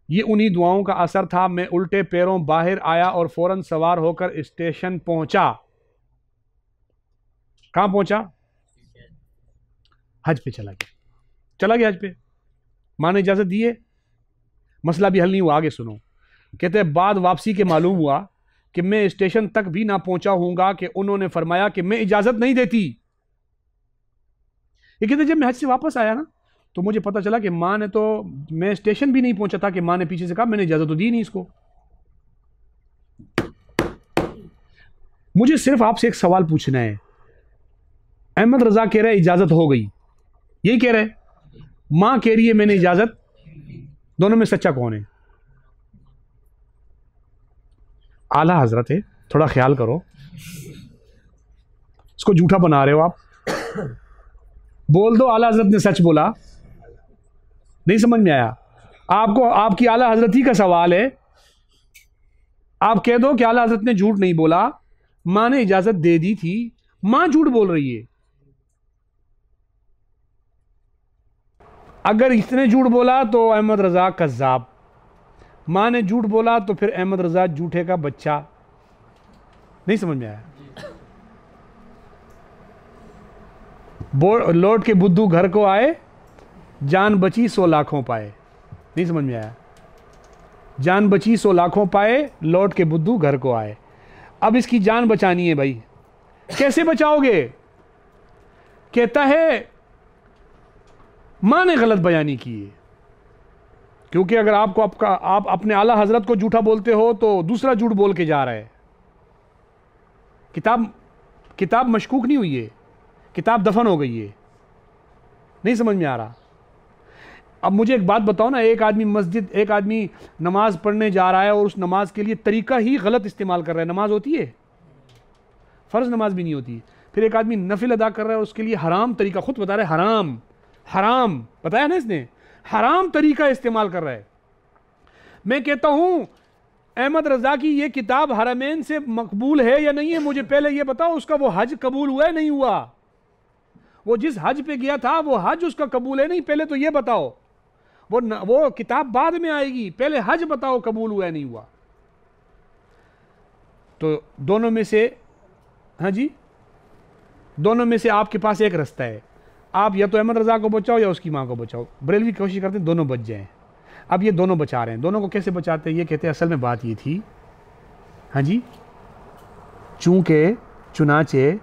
ये उन्हीं दुआओं का असर था। मैं उल्टे पैरों बाहर आया और फौरन सवार होकर स्टेशन पहुंचा। कहां पहुंचा? हज पे चला गया हज पे। मां ने इजाजत दी है, मसला भी हल नहीं हुआ। आगे सुनो, कहते हैं बाद वापसी के मालूम हुआ कि मैं स्टेशन तक भी ना पहुंचा हूंगा कि उन्होंने फरमाया कि मैं इजाजत नहीं देती। ये कहते जब मैं हज से वापस आया ना तो मुझे पता चला कि मां ने तो, मैं स्टेशन भी नहीं पहुंचा था कि मां ने पीछे से कहा मैंने इजाजत तो दी नहीं इसको। मुझे सिर्फ आपसे एक सवाल पूछना है। अहमद रजा कह रहे इजाजत हो गई, यही कह रहे, मां कह रही है मैंने इजाजत, दोनों में सच्चा कौन है? आला हजरत है, थोड़ा ख्याल करो। इसको झूठा बना रहे हो आप। बोल दो आला हजरत ने सच बोला। नहीं समझ में आया आपको? आपकी आला हजरत ही का सवाल है। आप कह दो कि आला हजरत ने झूठ नहीं बोला, माँ ने इजाजत दे दी थी, माँ झूठ बोल रही है। अगर इसने झूठ बोला तो अहमद रजा कज़्ज़ाब, माँ ने झूठ बोला तो फिर अहमद रजा झूठे का बच्चा। नहीं समझ में आया? लौट के बुद्धू घर को आए, जान बची 100 लाखों पाए। नहीं समझ में आया? जान बची 100 लाखों पाए, लौट के बुद्धू घर को आए। अब इसकी जान बचानी है भाई, कैसे बचाओगे? कहता है माँ ने गलत बयानी की है, क्योंकि अगर आप अपने आला हजरत को झूठा बोलते हो तो दूसरा झूठ बोल के जा रहा है। किताब मशकूक नहीं हुई है, किताब दफन हो गई है। नहीं समझ में आ रहा? अब मुझे एक बात बताओ ना, एक आदमी नमाज पढ़ने जा रहा है और उस नमाज के लिए तरीका ही गलत इस्तेमाल कर रहा है। नमाज होती है? फ़र्ज़ नमाज भी नहीं होती। फिर एक आदमी नफिल अदा कर रहा है, उसके लिए हराम तरीका, खुद बता रहे हराम बताया ना इसने, हराम तरीका इस्तेमाल कर रहा है। मैं कहता हूं अहमद रजा की ये किताब हरमैन से मकबूल है या नहीं है? मुझे पहले ये बताओ, उसका वो हज कबूल हुआ है नहीं हुआ? वो जिस हज पे गया था वो हज उसका कबूल है नहीं? पहले तो ये बताओ। वो किताब बाद में आएगी, पहले हज बताओ कबूल हुआ है नहीं हुआ। तो दोनों में से, हाँ जी, दोनों में से आपके पास एक रास्ता है। आप या तो अहमद रजा को बचाओ या उसकी माँ को बचाओ। बरेलवी कोशिश करते हैं दोनों बच जाएं। अब ये दोनों बचा रहे हैं। दोनों को कैसे बचाते हैं? ये कहते हैं असल में बात ये थी, हाँ जी, चूंकि, चुनाचे,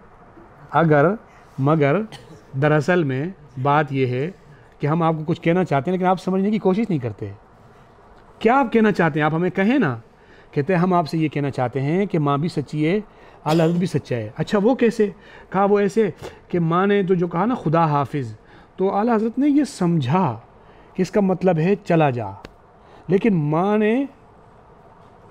अगर, मगर, दरअसल में बात ये है कि हम आपको कुछ कहना चाहते हैं लेकिन आप समझने की कोशिश नहीं करते। क्या आप कहना चाहते हैं? आप हमें कहें ना। कहते हैं हम आपसे ये कहना चाहते हैं कि माँ भी सच्ची है, आला हज़रत भी सच्चा है। अच्छा वो कैसे? कहा वो ऐसे कि माँ ने तो जो कहा ना खुदा हाफिज़, तो आला हज़रत ने ये समझा कि इसका मतलब है चला जा, लेकिन माँ ने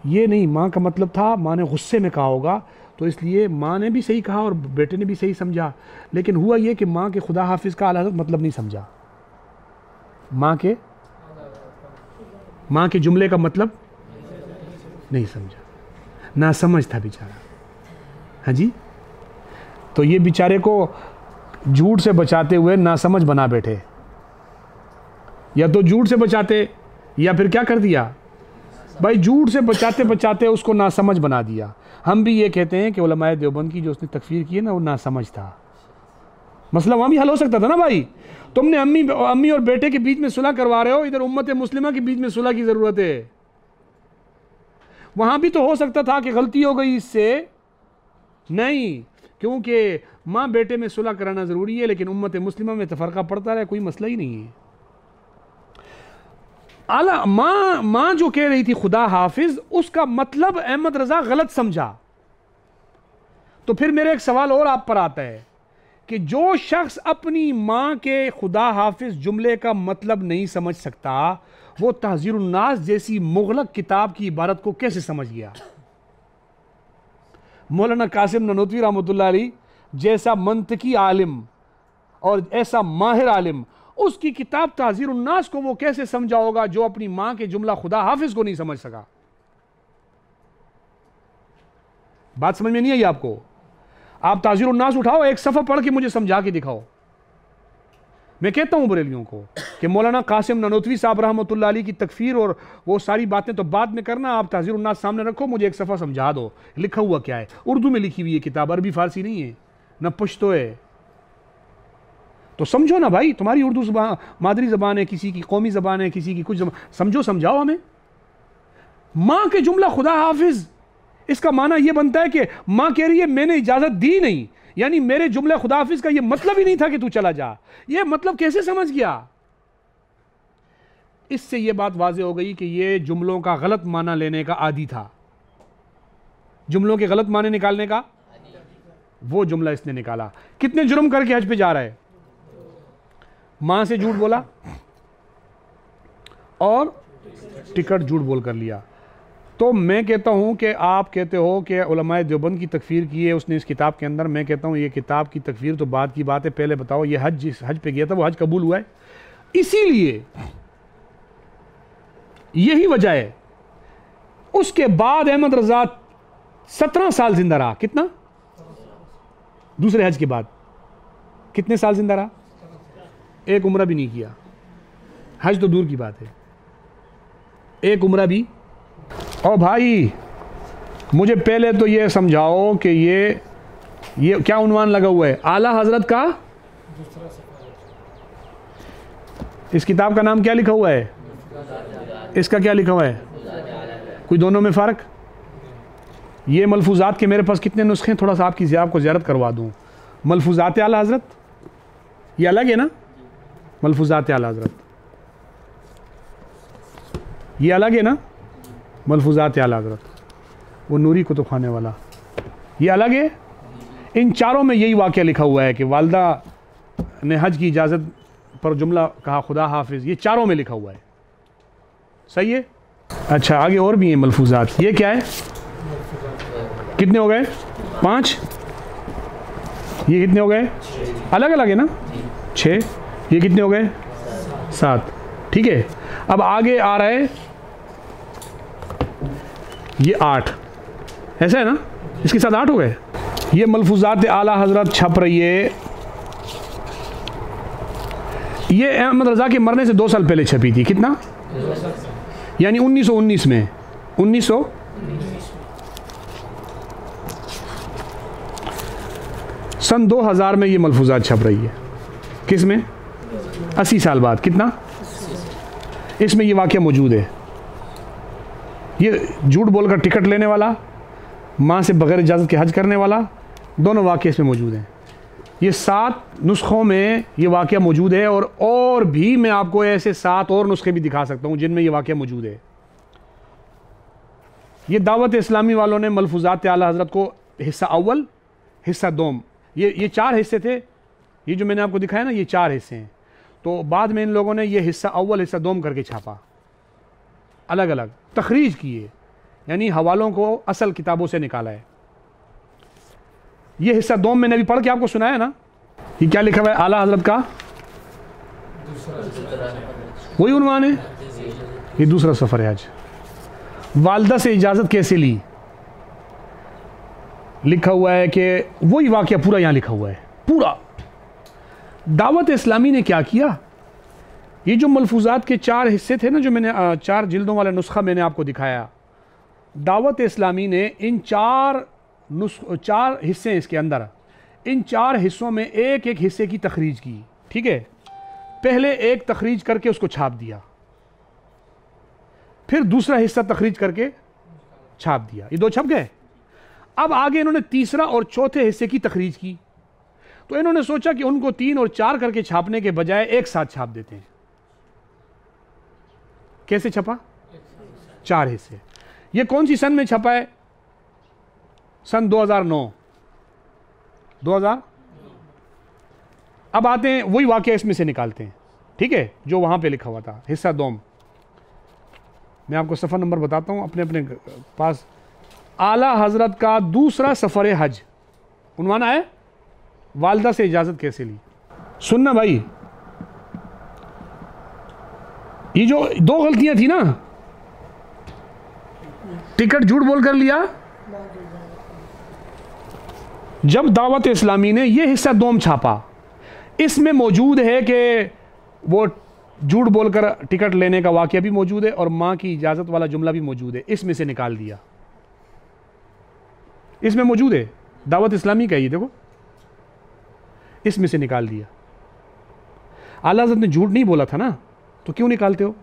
ये नहीं, माँ का मतलब था, माँ ने गुस्से में कहा होगा, तो इसलिए माँ ने भी सही कहा और बेटे ने भी सही समझा। लेकिन हुआ ये कि माँ के खुदा हाफिज़ का आला हज़रत मतलब नहीं समझा, माँ के जुमले का मतलब नहीं समझा, ना समझ था बेचारा। हाँ जी, तो ये बेचारे को झूठ से बचाते हुए ना समझ बना बैठे। या तो झूठ से बचाते या फिर क्या कर दिया भाई, झूठ से बचाते बचाते उसको ना समझ बना दिया। हम भी ये कहते हैं कि उलमाए देवबंद की जो उसने तकफीर की है ना, वो ना समझ था। मसला वहाँ भी हल हो सकता था ना भाई। तुमने अम्मी और बेटे के बीच में सुलह करवा रहे हो, इधर उम्मत मुस्लिमा के बीच में सुलह की ज़रूरत है। वहाँ भी तो हो सकता था कि गलती हो गई इससे, नहीं, क्योंकि माँ बेटे में सुलह कराना ज़रूरी है, लेकिन उम्मत मुस्लिमा में तफरका पड़ता रहा, कोई मसला ही नहीं है। आला माँ जो कह रही थी खुदा हाफिज, उसका मतलब अहमद रजा गलत समझा। तो फिर मेरे एक सवाल और आप पर आता है कि जो शख्स अपनी माँ के खुदा हाफिज जुमले का मतलब नहीं समझ सकता, वो तहज़ीरुन नास जैसी मुग़लक किताब की इबारत को कैसे समझ गया? मौलाना कासिम ननोतवी रहमतुल्लाह अलैह जैसा मंतकी आलिम और ऐसा माहिर आलिम, उसकी किताब तहज़ीरुन नास को वो कैसे समझा होगा जो अपनी माँ के जुमला खुदा हाफिज को नहीं समझ सका? बात समझ में नहीं आई आपको? आप तहज़ीरुन नास उठाओ, एक सफ़ा पढ़ के मुझे समझा के दिखाओ। मैं कहता हूँ बरेलियों को कि मौलाना कासिम ननोतवी साहब रहमतुल्लाह अलैह की तकफीर और वो सारी बातें तो बाद में करना, आप तहज़ीरुन नास सामने रखो, मुझे एक सफ़ा समझा दो, लिखा हुआ क्या है। उर्दू में लिखी हुई है किताब, अरबी फारसी नहीं है, न पश्तो है। तो समझो ना भाई, तुम्हारी उर्दू ज़बान मादरी ज़बान है, किसी की कौमी ज़बान है, किसी की कुछ ज़बान, समझो, समझाओ हमें। माँ के जुमला खुदा हाफिज, इसका माना यह बनता है कि माँ कह रही है मैंने इजाज़त दी नहीं, यानी मेरे जुमले खुदा हाफिज का यह मतलब ही नहीं था कि तू चला जा। यह मतलब कैसे समझ गया? इससे यह बात वाज़ेह हो गई कि यह जुमलों का गलत माना लेने का आदी था, जुमलों के गलत माने निकालने का वो जुमला इसने निकाला। कितने जुर्म करके हज पे जा रहा है? माँ से झूठ बोला और टिकट झूठ बोल कर लिया। तो मैं कहता हूँ कि आप कहते हो कि उलमाए देवबंद की तकफीर की है उसने इस किताब के अंदर। मैं कहता हूँ ये किताब की तकफीर तो बाद की बात है, पहले बताओ ये हज, जिस हज पे गया था वो हज कबूल हुआ है? इसीलिए यही वजह है। उसके बाद अहमद रजा 17 साल जिंदा रहा। कितना? दूसरे हज के बाद कितने साल जिंदा रहा? एक उम्रा भी नहीं किया। हज तो दूर की बात है, एक उम्रा भी। और भाई मुझे पहले तो ये समझाओ कि ये क्या उन्वान लगा हुआ है? आला हजरत का इस किताब का नाम क्या लिखा हुआ है? इसका क्या लिखा हुआ है? कोई दोनों में फ़र्क? ये मलफूज़ात के मेरे पास कितने नुस्खे हैं, थोड़ा सा आपको ज़ियारत करवा दूँ। मलफूज़ात आला हजरत ये अलग है ना, मलफूज़ात आला हजरत ये अलग है ना, मलफूज़ात आला हजरत वो नूरी कुतुब खाने वाला ये अलग है। इन चारों में यही वाक़या लिखा हुआ है कि वालदा ने हज की इजाज़त पर जुमला कहा खुदा हाफिज़, ये चारों में लिखा हुआ है। सही है। अच्छा आगे और भी हैं मलफूज़ात। ये क्या है? कितने हो गए? 5। ये कितने हो गए? अलग अलग है ना, 6। ये कितने हो गए? 7। ठीक है। अब आगे आ रहा है ये 8, ऐसा है ना, इसके साथ 8 हो गए। ये मलफूज़ात आला हजरत छप रही है, ये अहमद रज़ा के मरने से 2 साल पहले छपी थी। कितना? यानी 1919 में, 1900 सन 2000 में ये मलफूज़ात छप रही है। किस में? 80 साल बाद। कितना? इसमें ये वाक़या मौजूद है। ये झूठ बोलकर टिकट लेने वाला, माँ से बगैर इजाज़त के हज करने वाला, दोनों वाक़े इसमें मौजूद हैं। ये 7 नुस्खों में ये वाक़या मौजूद है, और भी मैं आपको ऐसे 7 और नुस्खे भी दिखा सकता हूँ जिनमें ये वाक़या मौजूद है। ये दावत इस्लामी वालों ने मलफूज़ात आला हज़रत को हिस्सा अव्वल, हिस्सा दोम, ये 4 हिस्से थे। ये जो मैंने आपको दिखाया ना, ये 4 हिस्से हैं। तो बाद में इन लोगों ने ये हिस्सा अव्वल हिस्सा दोम करके छापा, अलग अलग तखरीज किए, यानी हवालों को असल किताबों से निकाला है। ये हिस्सा दोम मैंने अभी पढ़ के आपको सुनाया ना। ये क्या लिखा हुआ है? आला हजरत का वही उन्वान है। ये दूसरा सफ़र है हज। वालदा से इजाज़त कैसे ली, लिखा हुआ है कि वही वाक़या पूरा यहाँ लिखा हुआ है, पूरा। दावत इस्लामी ने क्या किया, ये जो मलफूज़ात के 4 हिस्से थे ना, जो मैंने 4 जिल्दों वाला नुस्खा मैंने आपको दिखाया, दावत इस्लामी ने इन 4 हिस्से हैं इसके अंदर, इन 4 हिस्सों में एक एक हिस्से की तखरीज की। ठीक है। पहले एक तखरीज करके उसको छाप दिया, फिर दूसरा हिस्सा तखरीज करके छाप दिया, ये 2 छप गए। अब आगे इन्होंने तीसरा और चौथे हिस्से की तखरीज की, तो इन्होंने सोचा कि उनको 3 और 4 करके छापने के बजाय एक साथ छाप देते हैं। कैसे छपा? 4 हिस्से। ये कौन सी सन में छपा है? सन 2009। 2000। अब आते हैं वही वाक़या इसमें से निकालते हैं। ठीक है, जो वहां पे लिखा हुआ था हिस्सा दोम। मैं आपको सफ़र नंबर बताता हूं अपने अपने पास। आला हजरत का दूसरा सफ़र हज, उन्वान है वालदा से इजाज़त कैसे ली। सुनना भाई, ये जो 2 गलतियां थी ना, टिकट झूठ बोल कर लिया, जब दावत इस्लामी ने यह हिस्सा दोम छापा, इसमें मौजूद है कि वो झूठ बोलकर टिकट लेने का वाक़या भी मौजूद है और माँ की इजाज़त वाला जुमला भी मौजूद है, इसमें से निकाल दिया। इसमें मौजूद है, दावत इस्लामी का, ये देखो, इसमें से निकाल दिया। आला हज़रत ने झूठ नहीं बोला था ना, तो क्यों निकालते हो?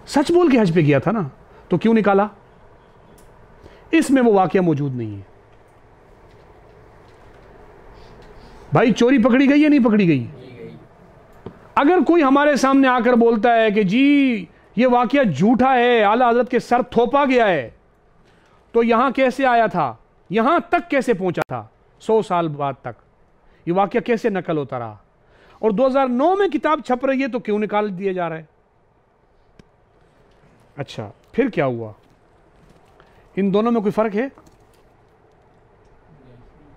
सच बोल के हज पे गया था ना, तो क्यों निकाला? इसमें वो वाक़या मौजूद नहीं है। भाई चोरी पकड़ी गई या नहीं पकड़ी गई? अगर कोई हमारे सामने आकर बोलता है कि जी ये वाक़या झूठा है, आला हज़रत के सर थोपा गया है, तो यहां कैसे आया था, यहां तक कैसे पहुंचा था 100 साल बाद तक, ये वाक़या कैसे नकल होता रहा, और 2009 में किताब छप रही है तो क्यों निकाल दिया जा रहा है? अच्छा, फिर क्या हुआ? इन दोनों में कोई फ़र्क है?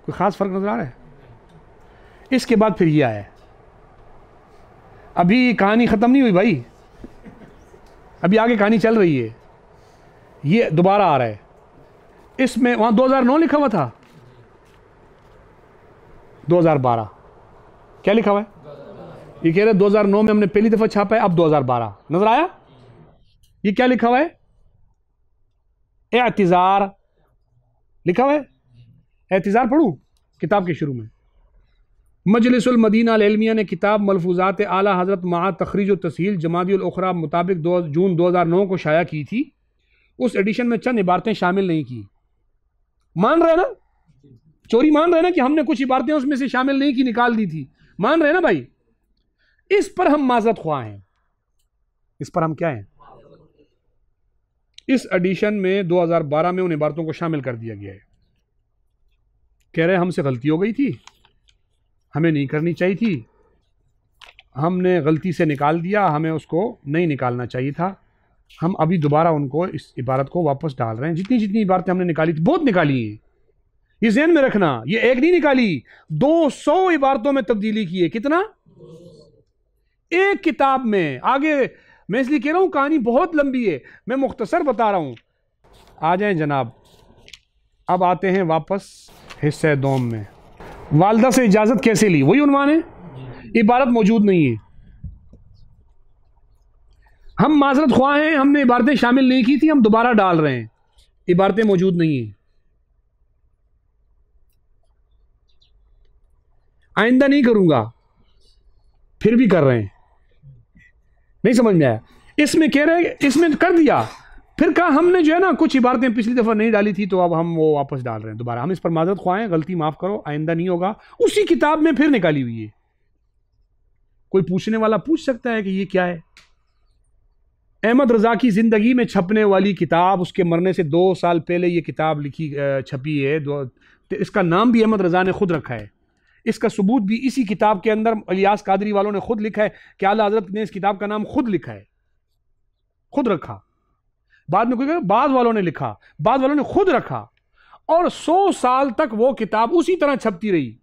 कोई ख़ास फ़र्क नज़र आ रहा है? इसके बाद फिर ये आया, अभी कहानी ख़त्म नहीं हुई भाई, अभी आगे कहानी चल रही है। ये दोबारा आ रहा है, इसमें वहाँ 2009 लिखा हुआ था, 2012 क्या लिखा हुआ है? ये कह रहे 2009 में हमने पहली दफा छापा है, अब 2012 नजर आया? ये क्या लिखा हुआ है? एतिजार लिखा हुआ है। एतिजार पढ़ूं किताब के शुरू में। मजलिसुल मदीना अल इल्मिया ने किताब मलफूजात आला हजरत मा तखरीज व तस्हील जमादियुल उखरा मुताबिक जून 2009 को शाया की थी। उस एडिशन में चंद इबारतें शामिल नहीं की। मान रहे ना, चोरी मान रहे ना कि हमने कुछ इबारतें उसमें से शामिल नहीं की, निकाल दी थी। मान रहे ना भाई? इस पर हम माजरत ख्वाह हैं। इस पर हम क्या हैं? इस एडिशन में 2012 में उन इबारतों को शामिल कर दिया गया है। कह रहे हमसे गलती हो गई थी, हमें नहीं करनी चाहिए थी, हमने गलती से निकाल दिया, हमें उसको नहीं निकालना चाहिए था। हम अभी दोबारा उनको इस इबारत को वापस डाल रहे हैं। जितनी जितनी इबारतें हमने निकाली थी, बहुत निकाली हैं, ये ज़हन में रखना। ये एक नहीं निकाली, 200 इबारतों में तब्दीली की है। कितना? एक किताब में। आगे मैं इसलिए कह रहा हूं कहानी बहुत लंबी है, मैं मुख्तसर बता रहा हूं। आ जाएं जनाब, अब आते हैं वापस हिस्से दोम में। वालदा से इजाज़त कैसे ली, वही उन्वान है। इबारत मौजूद नहीं है, हम माजरत ख्वाह हैं, हमने इबारतें शामिल नहीं की थी, हम दोबारा डाल रहे हैं। इबारतें मौजूद नहीं है, आइंदा नहीं करूंगा, फिर भी कर रहे हैं। नहीं समझ में आया? इसमें कह रहे, इसमें कर दिया, फिर कहा हमने जो है ना कुछ इबारतें पिछली दफ़ा नहीं डाली थी, तो अब हम वो वापस डाल रहे हैं दोबारा। हम इस पर माजरत ख्वाह हैं, गलती माफ़ करो, आइंदा नहीं होगा। उसी किताब में फिर निकाली हुई है। कोई पूछने वाला पूछ सकता है कि ये क्या है? अहमद रज़ा की ज़िंदगी में छपने वाली किताब, उसके मरने से 2 साल पहले ये किताब लिखी छपी है। इसका नाम भी अहमद रज़ा ने खुद रखा है। इसका सबूत भी इसी किताब के अंदर इलियास कादरी वालों ने खुद लिखा है कि आला हज़रत ने इस किताब का नाम खुद लिखा है, खुद रखा। बाद में कोई कहा बाद वालों ने लिखा, बाद वालों ने खुद रखा। और 100 साल तक वो किताब उसी तरह छपती रही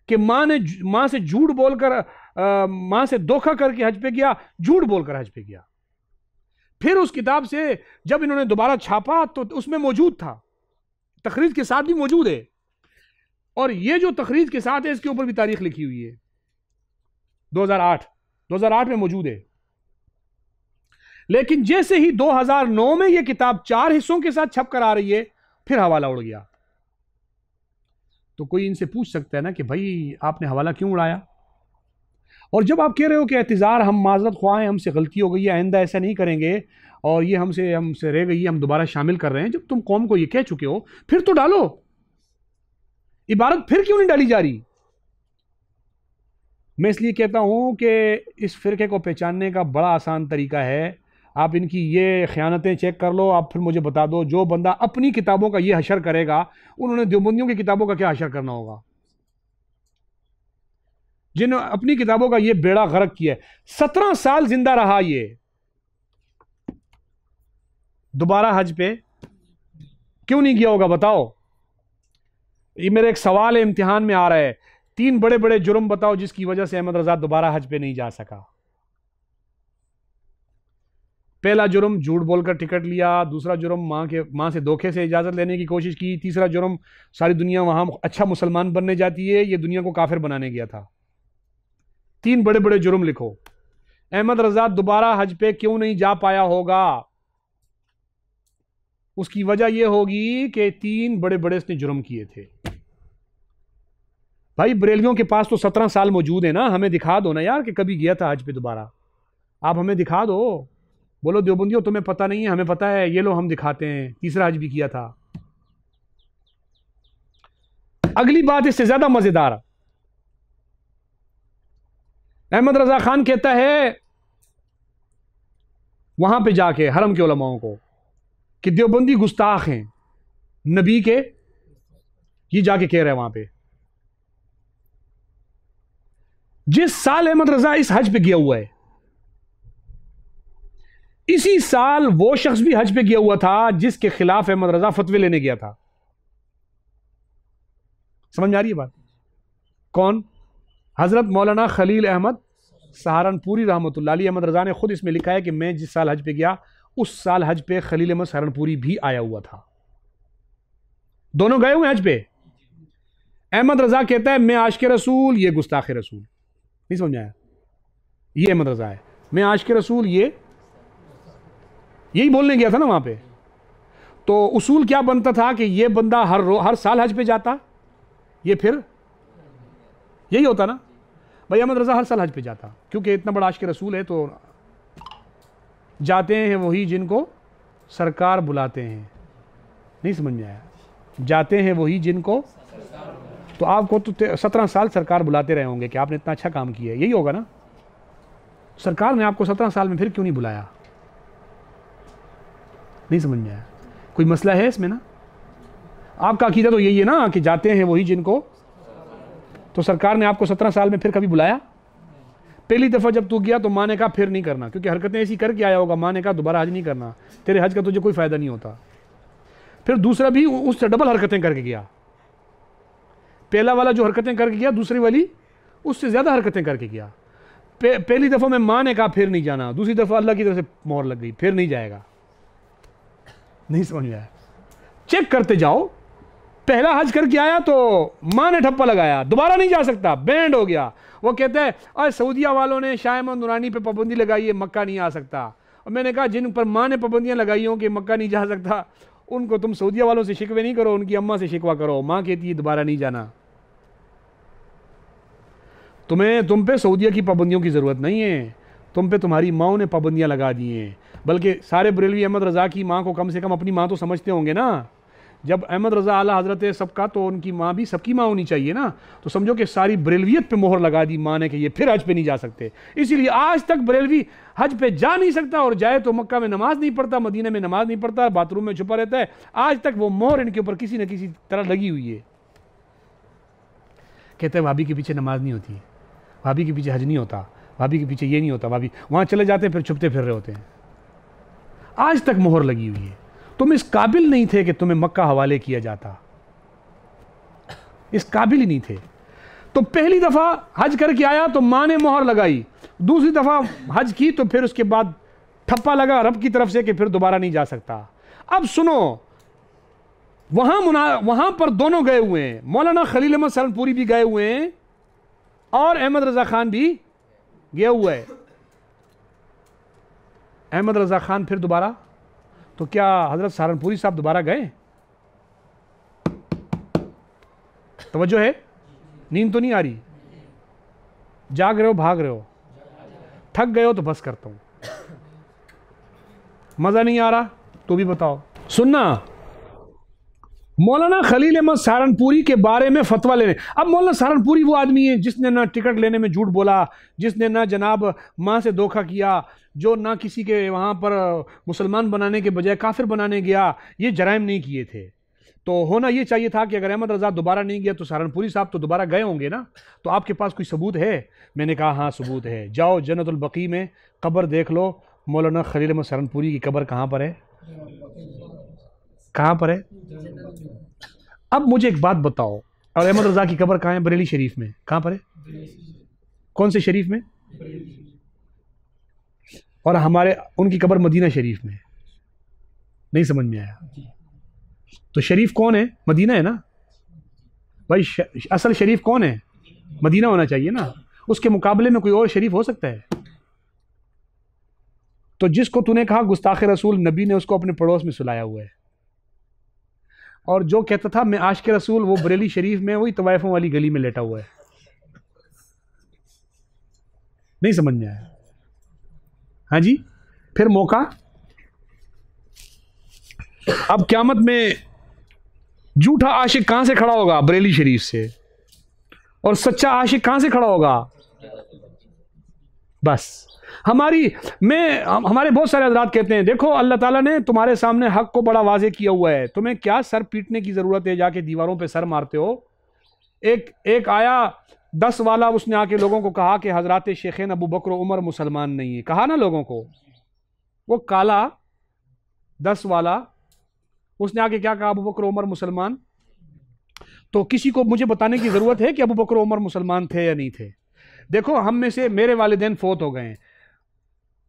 कि माँ से झूठ बोलकर, माँ से धोखा करके हज पे गया, झूठ बोलकर हज पे गया। फिर उस किताब से जब इन्होंने दोबारा छापा तो उसमें मौजूद था, तखरीज के साथ भी मौजूद है। और ये जो तखरीज के साथ है इसके ऊपर भी तारीख लिखी हुई है, 2008 में मौजूद है। लेकिन जैसे ही 2009 में यह किताब 4 हिस्सों के साथ छप कर आ रही है, फिर हवाला उड़ गया। तो कोई इनसे पूछ सकता है ना कि भाई आपने हवाला क्यों उड़ाया? और जब आप कह रहे हो कि एतजार, हम माजरत ख्वाह हैं, हमसे गलती हो गई है, आइंदा ऐसा नहीं करेंगे, और ये हमसे रह गई है, हम दोबारा शामिल कर रहे हैं। जब तुम कौम को ये कह चुके हो, फिर तो डालो। इबारत फिर क्यों नहीं डाली जा रही? मैं इसलिए कहता हूं कि इस फिरके को पहचानने का बड़ा आसान तरीका है। आप इनकी ये ख़यानतें चेक कर लो, आप फिर मुझे बता दो। जो बंदा अपनी किताबों का ये हशर करेगा, उन्होंने देवबंदियों की किताबों का क्या हशर करना होगा? जिन्होंने अपनी किताबों का ये बेड़ा गर्क किया है। 17 साल जिंदा रहा ये, दोबारा हज पे क्यों नहीं गया होगा बताओ? ये मेरा एक सवाल है, इम्तिहान में आ रहा है। 3 बड़े बड़े जुर्म बताओ जिसकी वजह से अहमद रज़ा दोबारा हज पे नहीं जा सका। पहला जुर्म झूठ बोलकर टिकट लिया, दूसरा जुर्म माँ से धोखे से इजाज़त लेने की कोशिश की, तीसरा जुर्म सारी दुनिया वहाँ अच्छा मुसलमान बनने जाती है, ये दुनिया को काफिर बनाने गया था। 3 बड़े बड़े जुर्म लिखो। अहमद रज़ा दोबारा हज पे क्यों नहीं जा पाया होगा? उसकी वजह यह होगी कि 3 बड़े बड़े इसने जुर्म किए थे। भाई बरेलियों के पास तो 17 साल मौजूद है ना, हमें दिखा दो ना यार कि कभी गया था हज पे दोबारा। आप हमें दिखा दो। बोलो देवबंदियों तुम्हें पता नहीं है, हमें पता है, ये लो हम दिखाते हैं, तीसरा हज भी किया था। अगली बात इससे ज्यादा मजेदार, अहमद रजा खान कहता है वहां पे जाके हरम के उलमाओं को कि देवबंदी गुस्ताख हैं नबी के, ये जाके कह रहे हैं वहां पे। जिस साल अहमद रजा इस हज पे गया हुआ है, इसी साल वो शख्स भी हज पे गया हुआ था जिसके खिलाफ अहमद रजा फतवे लेने गया था। समझ में आ रही है बात? कौन? हजरत मौलाना खलील अहमद सहारनपुरी रहमतुल्लाह अलैह। अहमद रजा ने खुद इसमें लिखा है कि मैं जिस साल हज पे गया उस साल हज पे खलील अहमद सहारनपुरी भी आया हुआ था। दोनों गए हुए हज पे। अहमद रज़ा कहता है मैं आशिक़ रसूल, ये गुस्ताख़ रसूल। नहीं समझ आया? ये अहमद रज़ा है, मैं आशिक़ रसूल, ये यही बोलने गया था ना वहाँ पे। तो उसूल क्या बनता था कि ये बंदा हर साल हज पे जाता, ये फिर यही होता ना भाई, अहमद रज़ा हर साल हज पे जाता, क्योंकि इतना बड़ा आशिक़ रसूल है। तो जाते हैं वही जिनको सरकार बुलाते हैं। नहीं समझ में आया? जाते हैं वही जिनको, तो आपको तो 17 साल सरकार बुलाते रहे होंगे कि आपने इतना अच्छा काम किया है, यही होगा ना। सरकार ने आपको 17 साल में फिर क्यों नहीं बुलाया? नहीं समझ में आया? कोई मसला है इसमें ना? आपका अकीदा तो यही है ना कि जाते हैं वही जिनको, तो सरकार ने आपको 17 साल में फिर कभी बुलाया? पहली दफ़ा जब तू गया तो माँ ने कहा फिर नहीं करना, क्योंकि हरकतें ऐसी करके आया होगा, माँ ने कहा दोबारा हज नहीं करना, तेरे हज का तुझे कोई फ़ायदा नहीं होता। फिर दूसरा भी उससे डबल हरकतें करके गया। पहला वाला जो हरकतें करके गया, दूसरी वाली उससे ज़्यादा हरकतें करके गया। पहली दफ़ा में माँ ने कहा फिर नहीं जाना, दूसरी दफ़ा अल्लाह की तरफ से मोहर लग गई, फिर नहीं जाएगा। नहीं समझ में आया? चेक करते जाओ। पहला हज करके आया तो माँ ने ठप्पा लगाया, दोबारा नहीं जा सकता, बैंड हो गया। वो कहते हैं अरे सऊदिया वालों ने शाह अहमद नूरानी पे पाबंदी लगाई है, मक्का नहीं आ सकता। और मैंने कहा जिन पर माँ ने पाबंदियाँ लगाई हों कि मक्का नहीं जा सकता, उनको तुम सऊदिया वालों से शिकवे नहीं करो, उनकी अम्मा से शिकवा करो। माँ कहती है दोबारा नहीं जाना। तुम पे सऊदिया की पाबंदियों की ज़रूरत नहीं है, तुम पे तुम्हारी माँओं ने पाबंदियाँ लगा दी हैं। बल्कि सारे बरेलवी अहमद रज़ा की माँ को कम से कम अपनी माँ तो समझते होंगे ना। जब अहमद रज़ा आला हज़रत है सबका, तो उनकी माँ भी सबकी माँ होनी चाहिए ना। तो समझो कि सारी बरेलवियत पे मोहर लगा दी माँ ने कि ये फिर हज पे नहीं जा सकते। इसीलिए आज तक बरेलवी हज पे जा नहीं सकता, और जाए तो मक्का में नमाज नहीं पढ़ता, मदीने में नमाज नहीं पढ़ता, बाथरूम में छुपा रहता है। आज तक वो मोहर इनके ऊपर किसी न किसी तरह लगी हुई है। कहते हैं भाभी के पीछे नमाज नहीं होती, भाभी के पीछे हज नहीं होता, भाभी के पीछे ये नहीं होता, भाभी वहाँ चले जाते हैं फिर छुपते फिर रहे होते हैं। आज तक मोहर लगी हुई है। तुम इस काबिल नहीं थे कि तुम्हें मक्का हवाले किया जाता, इस काबिल ही नहीं थे। तो पहली दफ़ा हज करके आया तो माँ ने मोहर लगाई, दूसरी दफ़ा हज की तो फिर उसके बाद ठप्पा लगा रब की तरफ से कि फिर दोबारा नहीं जा सकता। अब सुनो, वहाँ पर दोनों गए हुए हैं, मौलाना खलील अहमद सहारनपुरी भी गए हुए हैं और अहमद रज़ा खान भी गया हुआ है। अहमद रज़ा खान फिर दोबारा, तो क्या हज़रत सहारनपुरी साहब दोबारा गए? तवज्जो है? नींद तो नहीं आ रही? जाग रहे हो, भाग रहे हो? थक गए हो तो बस करता हूं। मज़ा नहीं आ रहा तो भी बताओ। सुनना, मौलाना खलील अहमद सहारनपुरी के बारे में फतवा लेने। अब मौलाना सहारनपुरी वो आदमी है जिसने ना टिकट लेने में झूठ बोला, जिसने ना जनाब माँ से धोखा किया, जो ना किसी के वहाँ पर मुसलमान बनाने के बजाय काफिर बनाने गया, ये जराइम नहीं किए थे। तो होना ये चाहिए था कि अगर अहमद रज़ा दोबारा नहीं गया तो सहारनपुरी साहब तो दोबारा गए होंगे ना। तो आपके पास कोई सबूत है? मैंने कहा हाँ सबूत है। जाओ जन्नतुल बकी में कब्र देख लो, मौलाना खलील अहमद सहारनपुरी की कब्र कहाँ पर है? कहाँ पर है? अब मुझे एक बात बताओ, और अहमद रज़ा की कब्र कहाँ है? बरेली शरीफ में। कहाँ पर है? कौन से शरीफ में? और हमारे उनकी कब्र मदीना शरीफ में। नहीं समझ में आया? तो शरीफ कौन है? मदीना है ना भाई। असल शरीफ कौन है? मदीना होना चाहिए ना। उसके मुकाबले में कोई और शरीफ हो सकता है? तो जिसको तूने कहा गुस्ताख रसूल, नबी ने उसको अपने पड़ोस में सुलाया हुआ है। और जो कहता था मैं आशिक़ रसूल, वो बरेली शरीफ में वही तवाइफों वाली गली में लेटा हुआ है। नहीं समझ में आया? हाँ जी, फिर मौका। अब क़यामत में झूठा आशिक कहां से खड़ा होगा? बरेली शरीफ से। और सच्चा आशिक कहां से खड़ा होगा? बस हमारे बहुत सारे हज़रात कहते हैं देखो अल्लाह ताला ने तुम्हारे सामने हक को बड़ा वाज़े किया हुआ है, तुम्हें क्या सर पीटने की ज़रूरत है, जाके दीवारों पे सर मारते हो। एक आया 10 वाला, उसने आके लोगों को कहा कि हज़रात शेखैन अबू बकर उमर मुसलमान नहीं है। कहा ना लोगों को, वो काला 10 वाला, उसने आके क्या कहा? अबू बकर उमर मुसलमान। तो किसी को मुझे बताने की ज़रूरत है कि अबू बकर उमर मुसलमान थे या नहीं थे? देखो, हम में से मेरे वालिदैन फोत हो गए,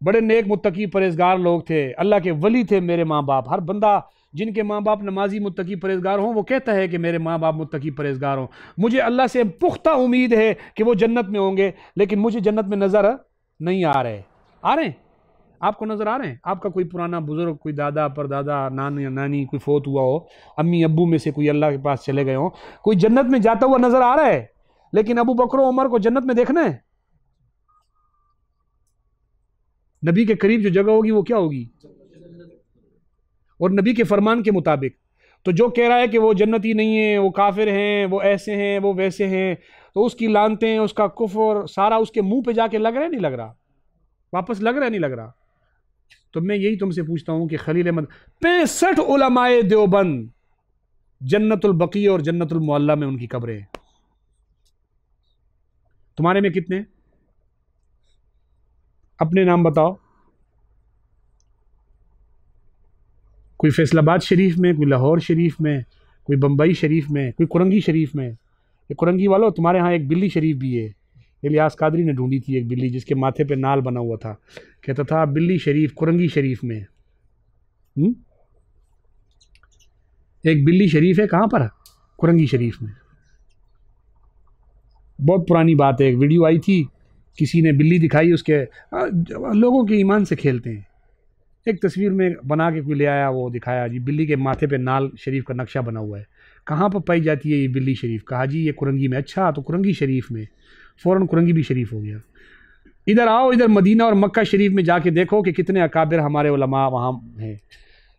बड़े नेक मुत्तकी परहेजगार लोग थे, अल्लाह के वली थे मेरे माँ बाप। हर बंदा जिनके माँ बाप नमाजी मुत्तकी परहेज़गार हों, वो कहता है कि मेरे माँ बाप मुत्तकी परहेज़गार हों, मुझे अल्लाह से पुख्ता उम्मीद है कि वो जन्नत में होंगे, लेकिन मुझे जन्नत में नज़र नहीं आ रहे। आ रहे हैं? आपको नज़र आ रहे हैं? आपका कोई पुराना बुज़ुर्ग, कोई दादा परदादा, नानी नानी कोई फोत हुआ हो, अम्मी अब्बू में से कोई अल्लाह के पास चले गए हों, कोई जन्नत में जाता हुआ नज़र आ रहा है? लेकिन अबू बकर उमर को जन्नत में देखना है। नबी के करीब जो जगह होगी वो क्या होगी? और नबी के फरमान के मुताबिक। तो जो कह रहा है कि वो जन्नती नहीं है, वो काफिर हैं, वो ऐसे हैं, वो वैसे हैं, तो उसकी लानतें, उसका कुफ्र सारा उसके मुंह पे जाके लग रहा है नहीं लग रहा? वापस लग रहा है नहीं लग रहा? तो मैं यही तुमसे पूछता हूं कि खलील अहमद 65 उलमाए देवबंद जन्नतुल बकी और जन्नतुल मुअल्ला में उनकी कब्रें हैं। तुम्हारे में कितने? अपने नाम बताओ। कोई फैसलाबाद शरीफ में, कोई लाहौर शरीफ में, कोई बम्बई शरीफ में, कोई कुरंगी शरीफ में। ये कुरंगी वालों, तुम्हारे यहाँ एक बिल्ली शरीफ भी है। इलियास कादरी ने ढूंढी थी एक बिल्ली जिसके माथे पे नाल बना हुआ था, कहता था बिल्ली शरीफ कुरंगी शरीफ में। एक बिल्ली शरीफ है कहाँ पर? कुरंगी शरीफ में। बहुत पुरानी बात है, एक वीडियो आई थी, किसी ने बिल्ली दिखाई, उसके लोगों के ईमान से खेलते हैं। एक तस्वीर में बना के कोई ले आया, वो दिखाया जी बिल्ली के माथे पे नाल शरीफ का नक्शा बना हुआ है। कहाँ पर पाई जाती है ये बिल्ली शरीफ? कहा जी ये कुरंगी में। अच्छा, तो कुरंगी शरीफ में, फ़ौरन कुरंगी भी शरीफ हो गया। इधर आओ, इधर मदीना और मक्का शरीफ में जाके देखो कि कितने अकाबिर हमारे उलमा वहाँ हैं।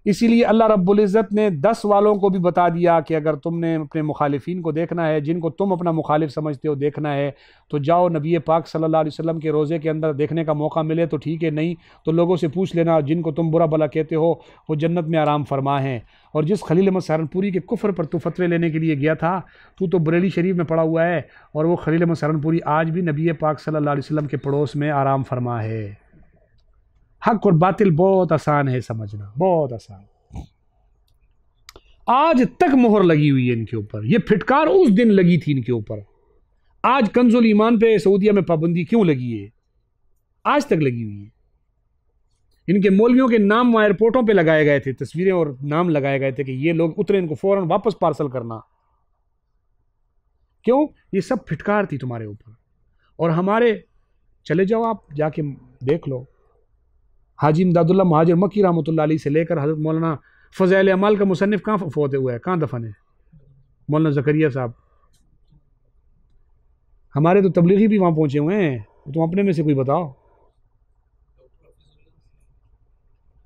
इसीलिए अल्लाह रब्बुल इज़्ज़त ने 10 वालों को भी बता दिया कि अगर तुमने अपने मुखालिफिन को देखना है, जिनको तुम अपना मुखालिफ समझते हो, देखना है, तो जाओ नबी पाक सल्लल्लाहु अलैहि वसल्लम के रोज़े के अंदर देखने का मौका मिले तो ठीक है, नहीं तो लोगों से पूछ लेना जिनको तुम बुरा भला कहते हो वो जन्नत में आराम फरमा हैं। और जिस खलील अहमद सहारनपुरी के कुफ्र पर तू फतवे लेने के लिए गया था, तू तो बरेली शरीफ में पड़ा हुआ है, और वो खलील अहमद सहारनपुरी आज भी नबी पाक सल्लल्लाहु अलैहि वसल्लम के पड़ोस में आराम फरमा है। हक और बातिल बहुत आसान है समझना, बहुत आसान। आज तक मोहर लगी हुई है इनके ऊपर। ये फिटकार उस दिन लगी थी इनके ऊपर। आज कंजुल ईमान पे सऊदीया में पाबंदी क्यों लगी है? आज तक लगी हुई है। इनके मौलवियों के नाम एयरपोर्टों पे लगाए गए थे, तस्वीरें और नाम लगाए गए थे कि ये लोग उतरे, इनको फौरन वापस पार्सल करना। क्यों? ये सब फिटकार थी तुम्हारे ऊपर। और हमारे, चले जाओ आप जाके देख लो, हाजी इमदादुल्लाह महाजिर मक्की रहमतुल्लाह अलैह से लेकर हज़रत मौलाना फ़ज़ाइल अमाल का मुसन्निफ कहाँ फोत हुआ है, कहाँ दफन है? मौलाना ज़करिया साहब। हमारे तो तबलीगी भी वहाँ पहुँचे हुए हैं, तुम अपने में से कोई बताओ।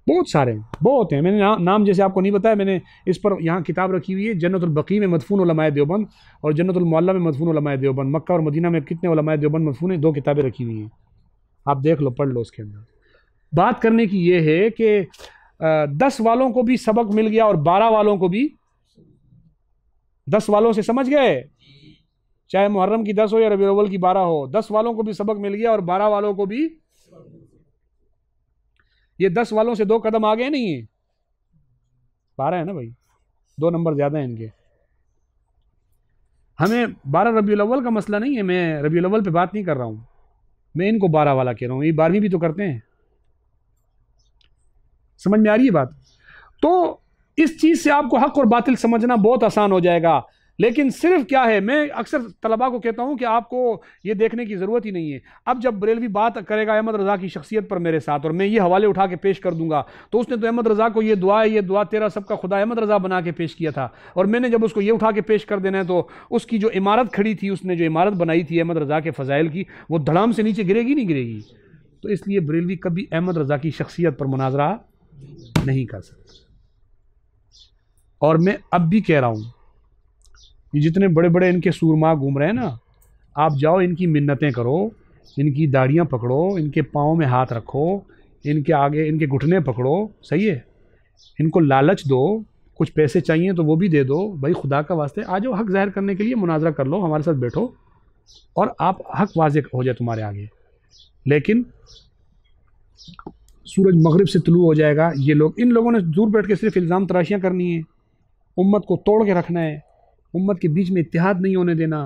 बहुत सारे हैं, बहुत हैं। मैंने नाम जैसे आपको नहीं बताया, मैंने इस पर यहाँ किताब रखी हुई है, जन्नतुल बकी में मदफून उलमाए देवबंद और जन्नतुल मुअल्ला में मदफून उलमाए देवबंद। मक्का और मदीना में कितने उलमाए देवबंद मदफून हैं, 2 किताबें रखी हुई हैं, आप देख लो, पढ़ लो। उसके अंदर बात करने की ये है कि 10 वालों को भी सबक मिल गया और 12 वालों को भी। 10 वालों से समझ गए, चाहे मुहर्रम की 10 हो या रबीउल अव्वल की 12 हो, 10 वालों को भी सबक मिल गया और 12 वालों को भी। ये 10 वालों से 2 कदम आगे नहीं है, 12 है ना भाई, 2 नंबर ज्यादा है इनके। हमें 12 रबीउल अव्वल का मसला नहीं है, मैं रबीउल अव्वल पे बात नहीं कर रहा हूं, मैं इनको 12 वाला कह रहा हूं। ये 12वीं भी तो करते हैं, समझ में आ रही है बात? तो इस चीज से आपको हक और बातिल समझना बहुत आसान हो जाएगा। लेकिन सिर्फ क्या है, मैं अक्सर तलबा को कहता हूं कि आपको ये देखने की ज़रूरत ही नहीं है। अब जब बरेलवी बात करेगा अहमद रज़ा की शख्सियत पर मेरे साथ, और मैं ये हवाले उठा के पेश कर दूंगा, तो उसने तो अहमद रज़ा को ये दुआ तेरा सबका खुदा अहमद रज़ा बना के पेश किया था, और मैंने जब उसको ये उठा के पेश कर देना है तो उसकी जो इमारत खड़ी थी, उसने जो इमारत बनाई थी अहमद रज़ा के फ़ज़ाइल की, वो धड़ाम से नीचे गिरेगी नहीं गिरेगी। तो इसलिए बरेलवी कभी अहमद रज़ा की शख्सियत पर मुनाजरा नहीं कर सकते। और मैं अब भी कह रहा हूं, ये जितने बड़े बड़े इनके सूरमा घूम रहे हैं ना, आप जाओ इनकी मिन्नतें करो, इनकी दाढ़ियाँ पकड़ो, इनके पाँव में हाथ रखो, इनके आगे इनके घुटने पकड़ो, सही है, इनको लालच दो, कुछ पैसे चाहिए तो वो भी दे दो, भाई खुदा का वास्ते आ जाओ, हक जाहिर करने के लिए मुनाजरा कर लो, हमारे साथ बैठो और आप हक वाज़े हो जाए तुम्हारे आगे। लेकिन सूरज मगरिब से तुलू हो जाएगा, ये लोग, इन लोगों ने दूर बैठ के सिर्फ इल्ज़ाम तराशियाँ करनी है, उम्मत को तोड़ के रखना है, उम्मत के बीच में इत्तेहाद नहीं होने देना।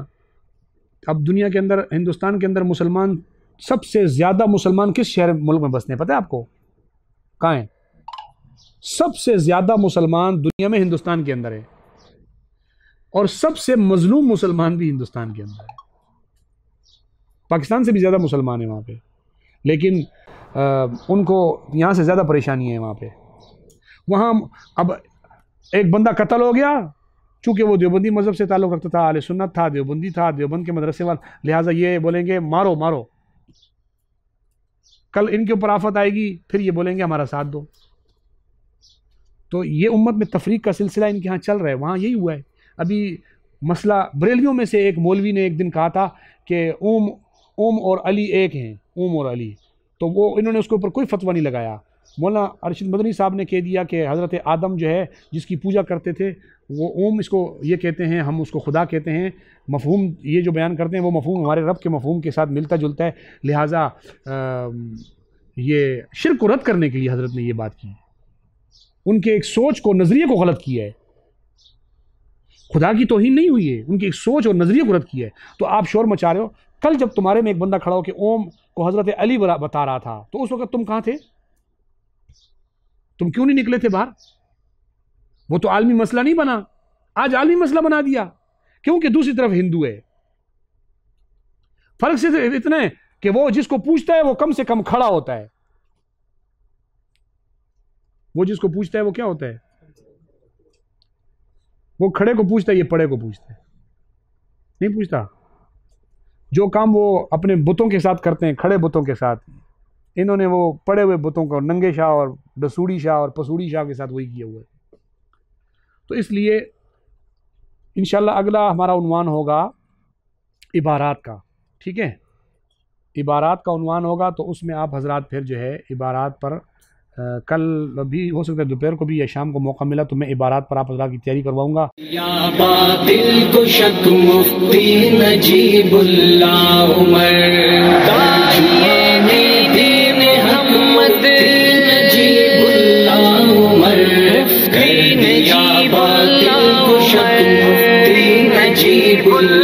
अब दुनिया के अंदर, हिंदुस्तान के अंदर मुसलमान, सबसे ज़्यादा मुसलमान किस शहर मुल्क में बसते हैं पता है आपको? कहाँ हैं? सबसे ज़्यादा मुसलमान दुनिया में हिंदुस्तान के अंदर है, और सबसे मजलूम मुसलमान भी हिंदुस्तान के अंदर है। पाकिस्तान से भी ज़्यादा मुसलमान है वहाँ पे, लेकिन उनको यहाँ से ज़्यादा परेशानी है वहाँ पे। वहाँ अब एक बंदा कत्ल हो गया, चूँकि वो देवबंदी मज़हब से ताल्लुक़ रखता था, आले सुन्नत था, देवबंदी था, देवबंद के मदरसे वाला, लिहाजा ये बोलेंगे मारो मारो। कल इनके ऊपर आफत आएगी, फिर ये बोलेंगे हमारा साथ दो। तो ये उम्मत में तफरीक का सिलसिला इनके यहाँ चल रहा है। वहाँ यही हुआ है। अभी मसला बरेलवियों में से एक मौलवी ने एक दिन कहा था कि ओम और अली एक हैं, ओम और अली, तो वो इन्होंने उसके ऊपर कोई फतवा नहीं लगाया। मौलाना अरशद मदनी साहब ने कह दिया कि हज़रत आदम जो है जिसकी पूजा करते थे वो ओम इसको ये कहते हैं, हम उसको खुदा कहते हैं। मफ़हूम ये जो बयान करते हैं वो मफ़हूम हमारे रब के मफ़हूम के साथ मिलता जुलता है, लिहाजा ये शिर्क को रद्द करने के लिए हज़रत ने ये बात की। उनके एक सोच को, नज़रिए को गलत किया है। खुदा की तौहीन नहीं हुई है, उनकी एक सोच और नज़रिए को रद्द किया है। तो आप शोर मचा रहे हो। कल जब तुम्हारे में एक बंदा खड़ा हो कि ओम को हज़रत अली बता रहा था, तो उस वक़्त तुम कहाँ थे? तुम क्यों नहीं निकले थे बाहर? वो तो आलमी मसला नहीं बना, आज आलमी मसला बना दिया, क्योंकि दूसरी तरफ हिंदू है। फर्क सिर्फ इतना है कि वो जिसको पूछता है वो कम से कम खड़ा होता है। वो जिसको पूछता है वो क्या होता है? वो खड़े को पूछता है, ये पड़े को पूछता है, नहीं पूछता। जो काम वो अपने बुतों के साथ करते हैं, खड़े बुतों के साथ, इन्होंने वो पड़े हुए बुतों को, नंगे शाह और दसूड़ी शाह और पसूड़ी शाह के साथ वही किया हुआ है। तो इसलिए इंशाल्लाह अगला हमारा उन्वान होगा इबारात का, ठीक है? इबारात का उन्वान होगा, तो उसमें आप हजरात फिर जो है इबारात पर कल भी हो सकता है दोपहर को भी या शाम को मौका मिला तो मैं इबारात पर आप हजरात की तैयारी करवाऊंगा। या बातिल को शक मुफ्ती नजीबुल्लाह उमर, दाहिने दीन हमद नजीबुल्लाह उमर, या बातिल को शक मुफ्ती नजीबुल्लाह